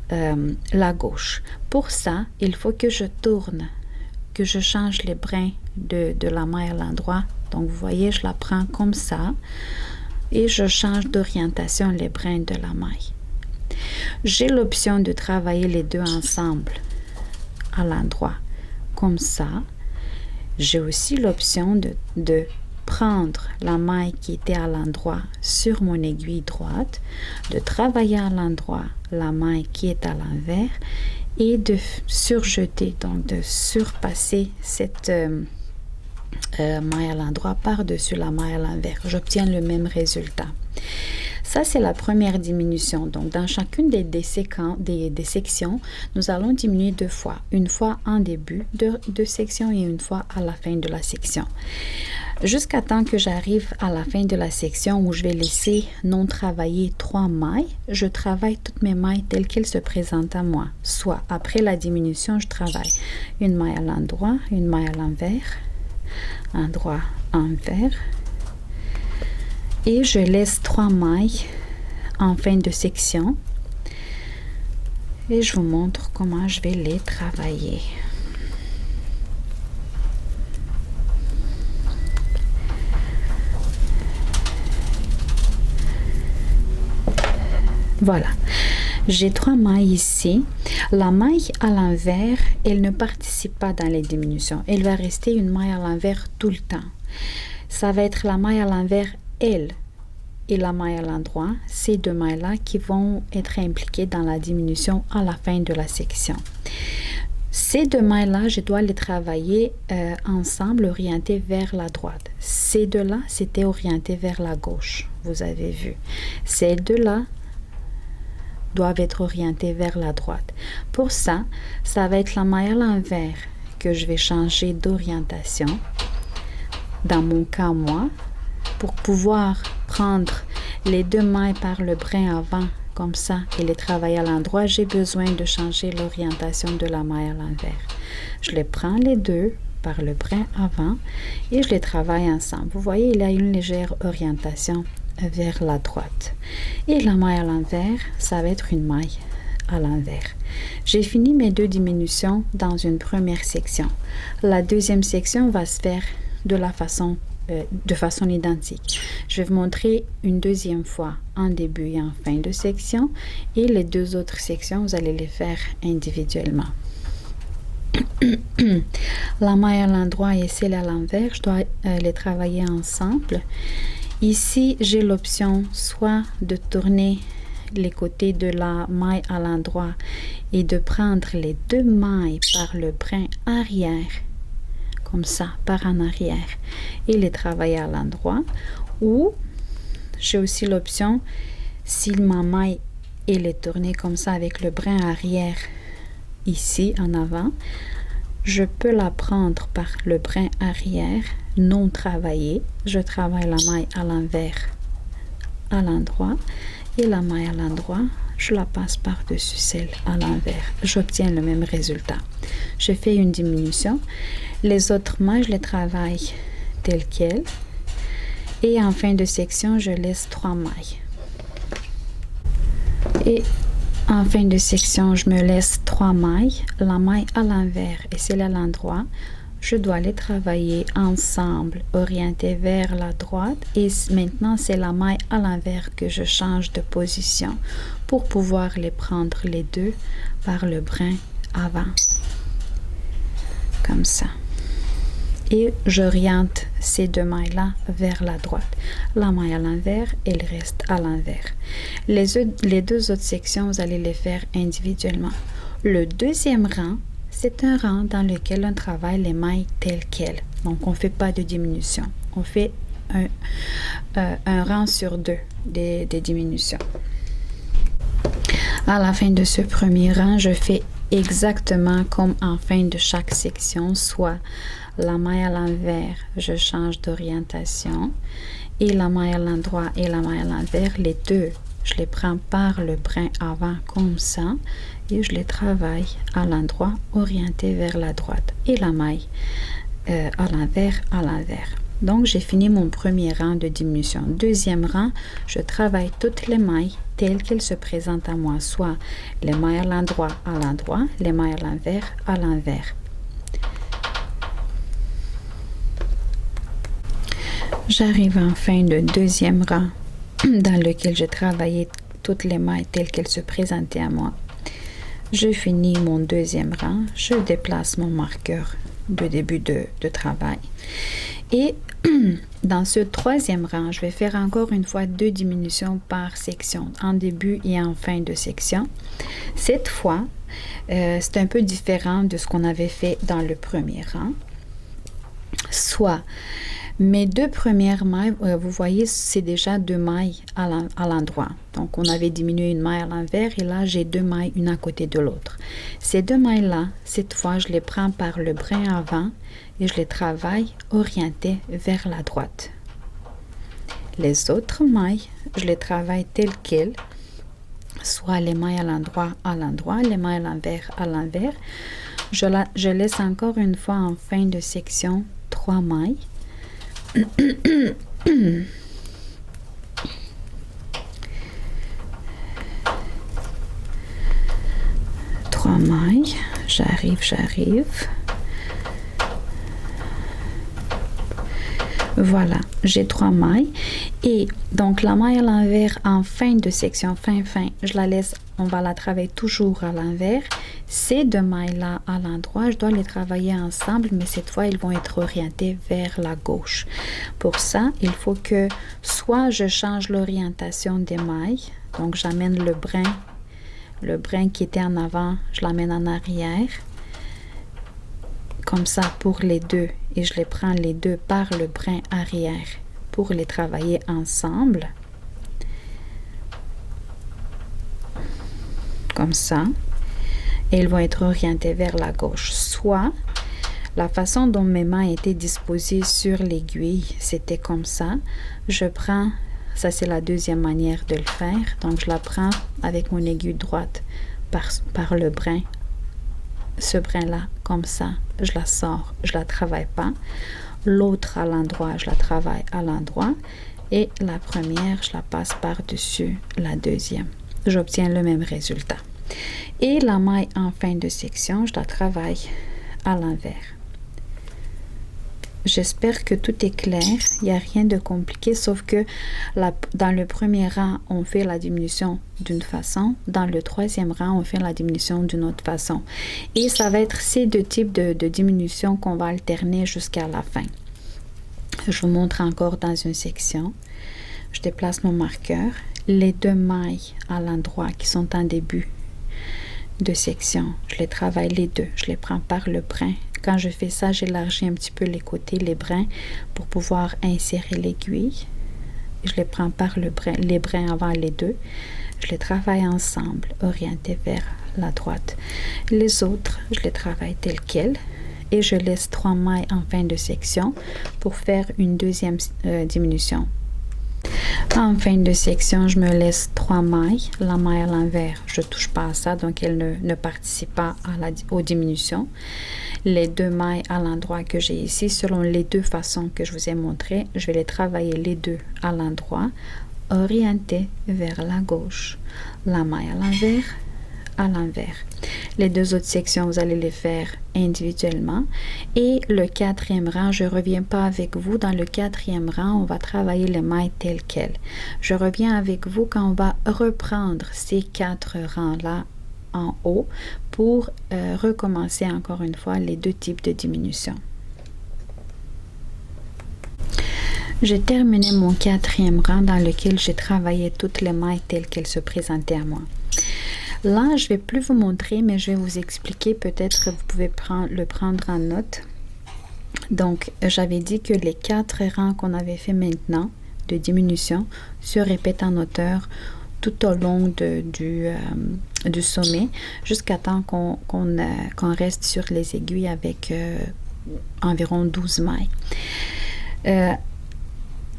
la gauche. Pour ça, il faut que je tourne, que je change les brins de la maille à l'endroit. Donc, vous voyez, je la prends comme ça et je change d'orientation les brins de la maille. J'ai l'option de travailler les deux ensemble à l'endroit comme ça. J'ai aussi l'option de prendre la maille qui était à l'endroit sur mon aiguille droite, de travailler à l'endroit la maille qui est à l'envers et de surjeter, donc de surpasser cette maille à l'endroit par-dessus la maille à l'envers. J'obtiens le même résultat. Ça, c'est la première diminution. Donc, dans chacune des sections, nous allons diminuer 2 fois. Une fois en début de section et une fois à la fin de la section. Jusqu'à temps que j'arrive à la fin de la section où je vais laisser non travailler 3 mailles, je travaille toutes mes mailles telles qu'elles se présentent à moi. Soit après la diminution, je travaille une maille à l'endroit, une maille à l'envers, endroit, envers. Et je laisse 3 mailles en fin de section et je vous montre comment je vais les travailler. Voilà, j'ai 3 mailles ici. La maille à l'envers, elle ne participe pas dans les diminutions. Elle va rester une maille à l'envers tout le temps. Ça va être la maille à l'envers L. et la maille à l'endroit, ces deux mailles-là qui vont être impliquées dans la diminution à la fin de la section. Ces deux mailles-là, je dois les travailler ensemble, orientées vers la droite. Ces deux-là, c'était orienté vers la gauche, vous avez vu. Ces deux-là doivent être orientés vers la droite. Pour ça, ça va être la maille à l'envers que je vais changer d'orientation. Dans mon cas, moi, pour pouvoir prendre les deux mailles par le brin avant, comme ça, et les travailler à l'endroit, j'ai besoin de changer l'orientation de la maille à l'envers. Je les prends les deux par le brin avant et je les travaille ensemble. Vous voyez, il y a une légère orientation vers la droite. Et la maille à l'envers, ça va être une maille à l'envers. J'ai fini mes deux diminutions dans une première section. La deuxième section va se faire de façon identique. Je vais vous montrer une deuxième fois en début et en fin de section, et les deux autres sections, vous allez les faire individuellement. La maille à l'endroit et celle à l'envers, je dois les travailler ensemble. Ici, j'ai l'option soit de tourner les côtés de la maille à l'endroit et de prendre les deux mailles par le brin arrière, comme ça, par en arrière, et les travailler à l'endroit. Ou j'ai aussi l'option, si ma maille est tournée comme ça avec le brin arrière ici en avant, je peux la prendre par le brin arrière non travaillé. Je travaille la maille à l'envers à l'endroit et la maille à l'endroit, je la passe par-dessus celle à l'envers. J'obtiens le même résultat. Je fais une diminution. Les autres mailles, je les travaille telles quelles. Et en fin de section, je laisse 3 mailles. Et en fin de section, je me laisse 3 mailles. La maille à l'envers et celle à l'endroit, je dois les travailler ensemble, orientées vers la droite. Et maintenant, c'est la maille à l'envers que je change de position pour pouvoir les prendre les deux par le brin avant. Comme ça. Et j'oriente ces deux mailles-là vers la droite. La maille à l'envers, elle reste à l'envers. Les deux autres sections, vous allez les faire individuellement. Le deuxième rang, c'est un rang dans lequel on travaille les mailles telles quelles. Donc, on ne fait pas de diminution. On fait un rang sur deux des diminutions. À la fin de ce premier rang, je fais exactement comme en fin de chaque section, soit la maille à l'envers, je change d'orientation, et la maille à l'endroit et la maille à l'envers, les deux, je les prends par le brin avant comme ça, et je les travaille à l'endroit orienté vers la droite, et la maille à l'envers, à l'envers. Donc, j'ai fini mon premier rang de diminution. Deuxième rang, je travaille toutes les mailles telles qu'elles se présentent à moi, soit les mailles à l'endroit, les mailles à l'envers, à l'envers. J'arrive en fin de deuxième rang dans lequel j'ai travaillé toutes les mailles telles qu'elles se présentaient à moi. Je finis mon deuxième rang, je déplace mon marqueur de début de travail. Et dans ce troisième rang, je vais faire encore une fois 2 diminutions par section, en début et en fin de section. Cette fois, c'est un peu différent de ce qu'on avait fait dans le premier rang. Soit mes 2 premières mailles, vous voyez, c'est déjà 2 mailles à l'endroit. Donc, on avait diminué une maille à l'envers et là, j'ai 2 mailles, une à côté de l'autre. Ces 2 mailles-là, cette fois, je les prends par le brin avant et je les travaille orientées vers la droite. Les autres mailles, je les travaille telles quelles, soit les mailles à l'endroit, les mailles à l'envers. Je laisse encore une fois en fin de section 3 mailles. 3 mailles, j'arrive. Voilà, j'ai 3 mailles. Et donc la maille à l'envers en fin de section, fin, je la laisse, on va la travailler toujours à l'envers. Ces deux mailles-là à l'endroit, je dois les travailler ensemble, mais cette fois, ils vont être orientés vers la gauche. Pour ça, il faut que soit je change l'orientation des mailles, donc j'amène le brin qui était en avant, je l'amène en arrière, comme ça pour les deux, et je les prends les deux par le brin arrière pour les travailler ensemble, comme ça, et ils vont être orientés vers la gauche. Soit la façon dont mes mains étaient disposées sur l'aiguille, c'était comme ça. Je prends, ça c'est la deuxième manière de le faire, donc je la prends avec mon aiguille droite par le brin, ce brin là, comme ça, je la sors, je la travaille pas. L'autre à l'endroit, je la travaille à l'endroit, et la première, je la passe par-dessus la deuxième. J'obtiens le même résultat. Et la maille en fin de section, je la travaille à l'envers. J'espère que tout est clair, il n'y a rien de compliqué, sauf que dans le premier rang, on fait la diminution d'une façon, dans le troisième rang, on fait la diminution d'une autre façon. Et ça va être ces deux types de diminution qu'on va alterner jusqu'à la fin. Je vous montre encore dans une section. Je déplace mon marqueur. Les deux mailles à l'endroit qui sont en début de section, je les travaille les deux, je les prends par le brin. Quand je fais ça, j'élargis un petit peu les côtés, les brins, pour pouvoir insérer l'aiguille. Je les prends par le brin, les brins avant les deux. Je les travaille ensemble, orientés vers la droite. Les autres, je les travaille tels quels. Et je laisse 3 mailles en fin de section pour faire une deuxième diminution. En fin de section, je me laisse 3 mailles. La maille à l'envers, je ne touche pas à ça, donc elle ne participe pas aux diminutions. Les 2 mailles à l'endroit que j'ai ici, selon les deux façons que je vous ai montrées, je vais les travailler les deux à l'endroit, orientées vers la gauche. La maille à l'envers, à l'envers. Les deux autres sections, vous allez les faire individuellement. Et le quatrième rang, je ne reviens pas avec vous. Dans le quatrième rang, on va travailler les mailles telles quelles. Je reviens avec vous quand on va reprendre ces 4 rangs-là en haut pour recommencer encore une fois les deux types de diminution. J'ai terminé mon quatrième rang dans lequel j'ai travaillé toutes les mailles telles qu'elles se présentaient à moi. Là, je ne vais plus vous montrer, mais je vais vous expliquer. Peut-être que vous pouvez le prendre en note. Donc, j'avais dit que les 4 rangs qu'on avait fait maintenant de diminution se répètent en hauteur tout au long du sommet jusqu'à temps qu'on reste sur les aiguilles avec environ 12 mailles.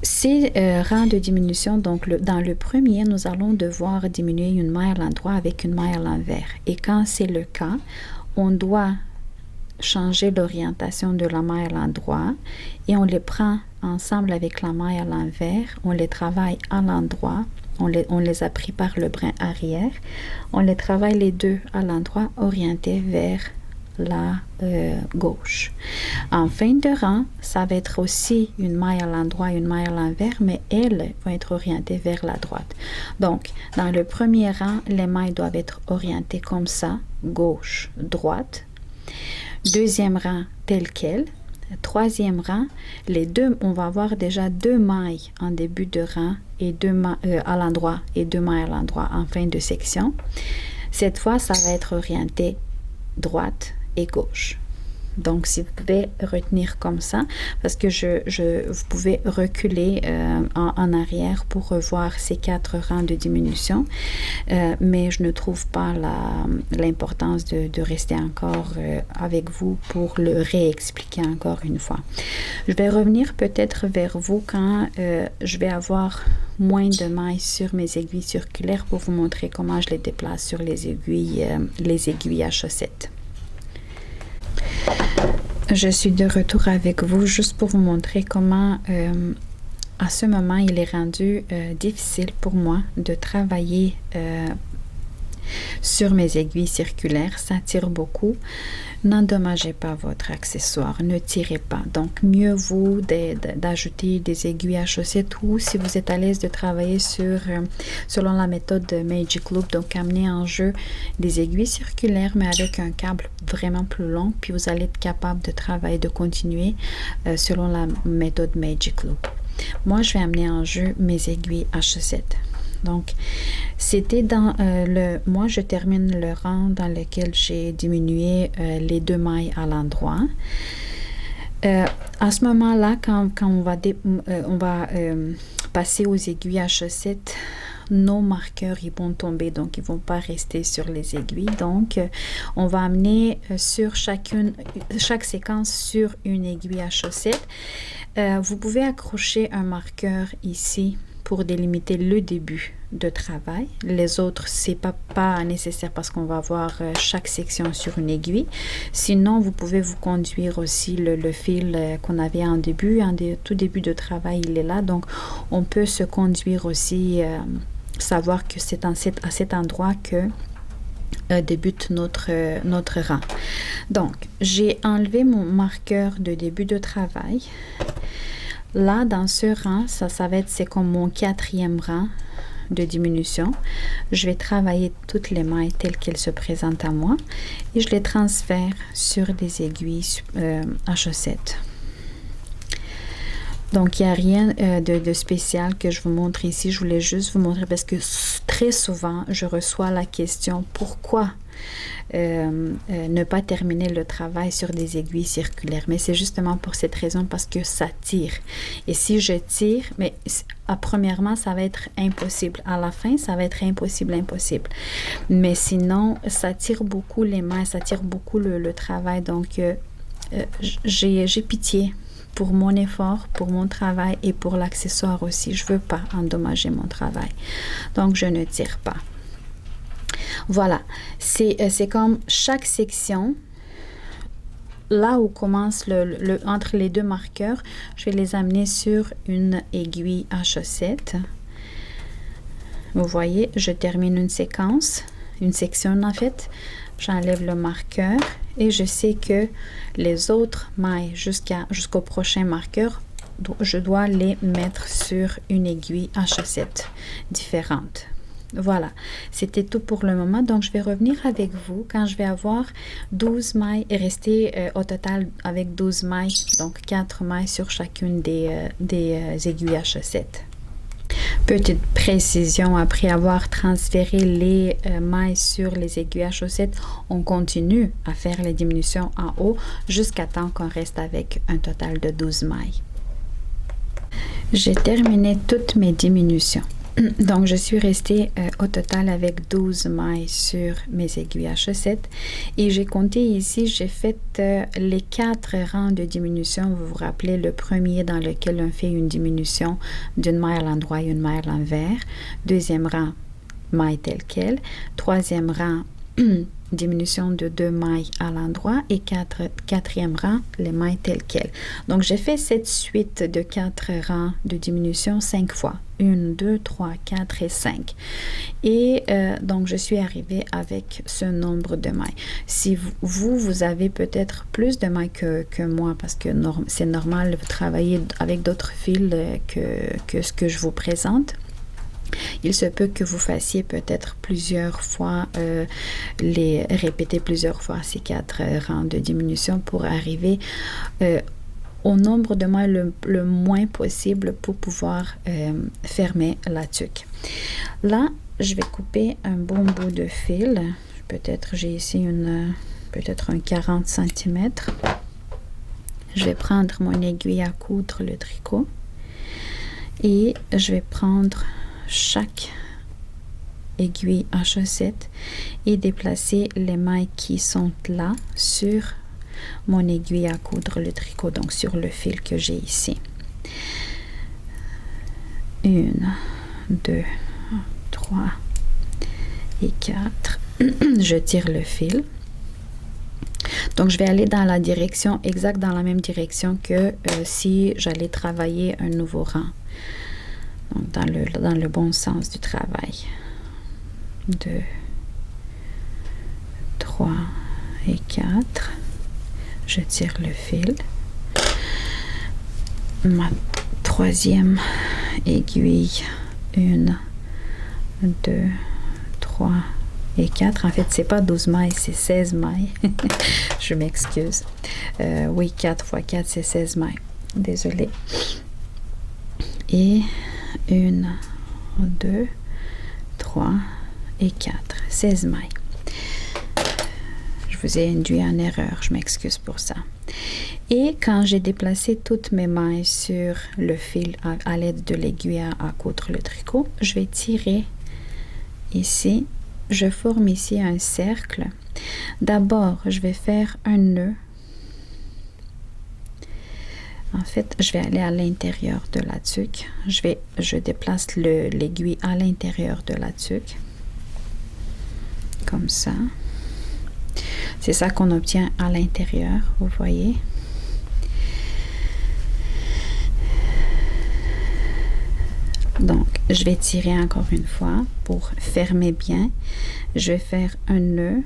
Ces rangs de diminution, donc dans le premier, nous allons devoir diminuer une maille à l'endroit avec une maille à l'envers. Et quand c'est le cas, on doit changer l'orientation de la maille à l'endroit et on les prend ensemble avec la maille à l'envers, on les travaille à l'endroit, on les a pris par le brin arrière, on les travaille les deux à l'endroit orientés vers la gauche. En fin de rang, ça va être aussi une maille à l'endroit et une maille à l'envers, mais elles vont être orientées vers la droite. Donc, dans le premier rang, les mailles doivent être orientées comme ça, gauche, droite. Deuxième rang, tel quel. Troisième rang, les deux, on va avoir déjà 2 mailles en début de rang et 2 mailles à l'endroit et 2 mailles à l'endroit en fin de section. Cette fois, ça va être orienté droite et gauche. Donc, si vous pouvez retenir comme ça, parce que vous pouvez reculer en arrière pour revoir ces 4 rangs de diminution, mais je ne trouve pas l'importance de rester encore avec vous pour le réexpliquer encore une fois. Je vais revenir peut-être vers vous quand je vais avoir moins de mailles sur mes aiguilles circulaires pour vous montrer comment je les déplace sur les aiguilles à chaussettes. Je suis de retour avec vous juste pour vous montrer comment à ce moment il est rendu difficile pour moi de travailler sur mes aiguilles circulaires, ça tire beaucoup. N'endommagez pas votre accessoire, ne tirez pas. Donc, mieux vaut d'ajouter des aiguilles à chaussettes ou si vous êtes à l'aise de travailler selon la méthode de Magic Loop, donc amener en jeu des aiguilles circulaires mais avec un câble vraiment plus long, puis vous allez être capable de travailler, de continuer selon la méthode Magic Loop. Moi, je vais amener en jeu mes aiguilles à chaussettes. Donc, c'était dans moi, je termine le rang dans lequel j'ai diminué les 2 mailles à l'endroit. À ce moment-là, quand on va passer aux aiguilles à chaussettes, nos marqueurs, ils vont tomber, donc ils vont pas rester sur les aiguilles. Donc, on va amener sur chaque séquence sur une aiguille à chaussettes. Vous pouvez accrocher un marqueur ici pour délimiter le début de travail. Les autres, c'est pas nécessaire parce qu'on va voir chaque section sur une aiguille. Sinon, vous pouvez vous conduire aussi le fil qu'on avait en début. Tout début de travail, il est là. Donc, on peut se conduire aussi, savoir que c'est à cet endroit que débute notre rang. Donc, j'ai enlevé mon marqueur de début de travail. Là, dans ce rang, c'est comme mon 4e rang de diminution. Je vais travailler toutes les mailles telles qu'elles se présentent à moi et je les transfère sur des aiguilles à chaussettes. Donc, il n'y a rien de spécial que je vous montre ici. Je voulais juste vous montrer parce que très souvent, je reçois la question « Pourquoi ne pas terminer le travail sur des aiguilles circulaires? » Mais c'est justement pour cette raison, parce que ça tire. Et si je tire, mais premièrement, ça va être impossible. À la fin, ça va être impossible. Mais sinon, ça tire beaucoup les mains, ça tire beaucoup le travail. Donc, j'ai pitié pour mon effort, pour mon travail et pour l'accessoire aussi. Je ne veux pas endommager mon travail. Donc, je ne tire pas. Voilà. C'est comme chaque section, là où commence entre les 2 marqueurs, je vais les amener sur une aiguille à chaussettes. Vous voyez, je termine une section en fait. J'enlève le marqueur et je sais que les autres mailles jusqu'au prochain marqueur, je dois les mettre sur une aiguille à chaussettes différente. Voilà, c'était tout pour le moment. Donc, je vais revenir avec vous quand je vais avoir 12 mailles et rester au total avec 12 mailles, donc 4 mailles sur chacune des aiguilles à chaussettes. Petite précision, après avoir transféré les mailles sur les aiguilles à chaussettes, on continue à faire les diminutions en haut jusqu'à temps qu'on reste avec un total de 12 mailles. J'ai terminé toutes mes diminutions. Donc, je suis restée au total avec 12 mailles sur mes aiguilles à chaussettes. Et j'ai compté ici, j'ai fait les 4 rangs de diminution. Vous vous rappelez, le premier dans lequel on fait une diminution d'une maille à l'endroit et une maille à l'envers. Deuxième rang, maille telle quelle. Troisième rang, diminution de 2 mailles à l'endroit et quatrième rang, les mailles telles quelles. Donc, j'ai fait cette suite de 4 rangs de diminution 5 fois. 1, 2, 3, 4 et 5. Et donc, je suis arrivée avec ce nombre de mailles. Si vous avez peut-être plus de mailles que moi, parce que c'est normal de travailler avec d'autres fils que ce que je vous présente. Il se peut que vous fassiez peut-être plusieurs fois, répéter plusieurs fois ces 4 rangs de diminution pour arriver au nombre de mailles le moins possible pour pouvoir fermer la tuque. Là, je vais couper un bon bout de fil. Peut-être j'ai ici peut-être un 40 cm. Je vais prendre mon aiguille à coudre le tricot et je vais prendre chaque aiguille à chaussette et déplacer les mailles qui sont là sur mon aiguille à coudre le tricot, donc sur le fil que j'ai ici. 1, 2, 3 et 4. Je tire le fil. Donc, je vais aller dans la direction, exact dans la même direction que si j'allais travailler un nouveau rang. Donc, dans le bon sens du travail. 2, 3 et 4. Je tire le fil. Ma troisième aiguille, 1, 2, 3 et 4. En fait, c'est pas 12 mailles, c'est 16 mailles. Je m'excuse. Oui, 4 fois 4, c'est 16 mailles. Désolée. Et 1, 2, 3 et 4. 16 mailles. Je vous ai induit en erreur. Je m'excuse pour ça. Et quand j'ai déplacé toutes mes mailles sur le fil à l'aide de l'aiguille à coudre le tricot, je vais tirer ici. Je forme ici un cercle. D'abord, je vais faire un nœud. En fait, je vais aller à l'intérieur de la tuque. Je déplace l'aiguille à l'intérieur de la tuque. Comme ça. C'est ça qu'on obtient à l'intérieur, vous voyez. Donc, je vais tirer encore une fois pour fermer bien. Je vais faire un nœud.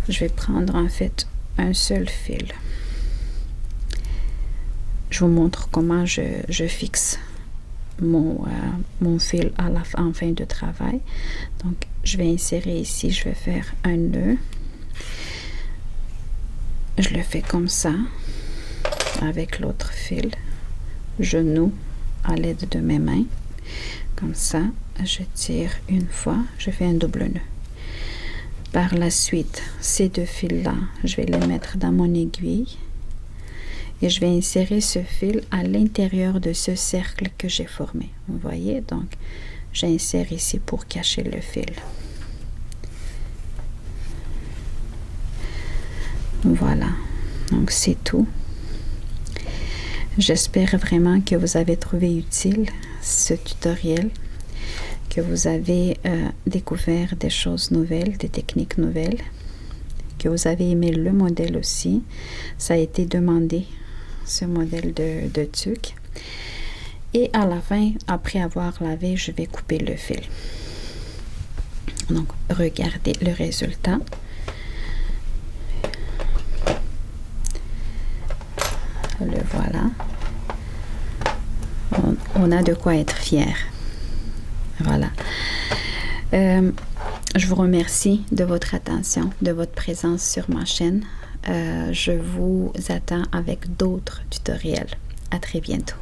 Je vais prendre en fait un seul fil. Je vous montre comment je fixe mon fil en fin de travail. Donc, je vais insérer ici, je vais faire un nœud. Je le fais comme ça, avec l'autre fil. Je noue à l'aide de mes mains. Comme ça, je tire une fois, je fais un double nœud. Par la suite, ces deux fils-là, je vais les mettre dans mon aiguille. Et je vais insérer ce fil à l'intérieur de ce cercle que j'ai formé. Vous voyez, donc j'insère ici pour cacher le fil. Voilà, donc c'est tout. J'espère vraiment que vous avez trouvé utile ce tutoriel, que vous avez découvert des choses nouvelles, des techniques nouvelles, que vous avez aimé le modèle aussi. Ça a été demandé, ce modèle de tuque. Et à la fin, après avoir lavé, je vais couper le fil. Donc, regardez le résultat. Le voilà. On a de quoi être fier. Voilà. Je vous remercie de votre attention, de votre présence sur ma chaîne. Je vous attends avec d'autres tutoriels. À très bientôt.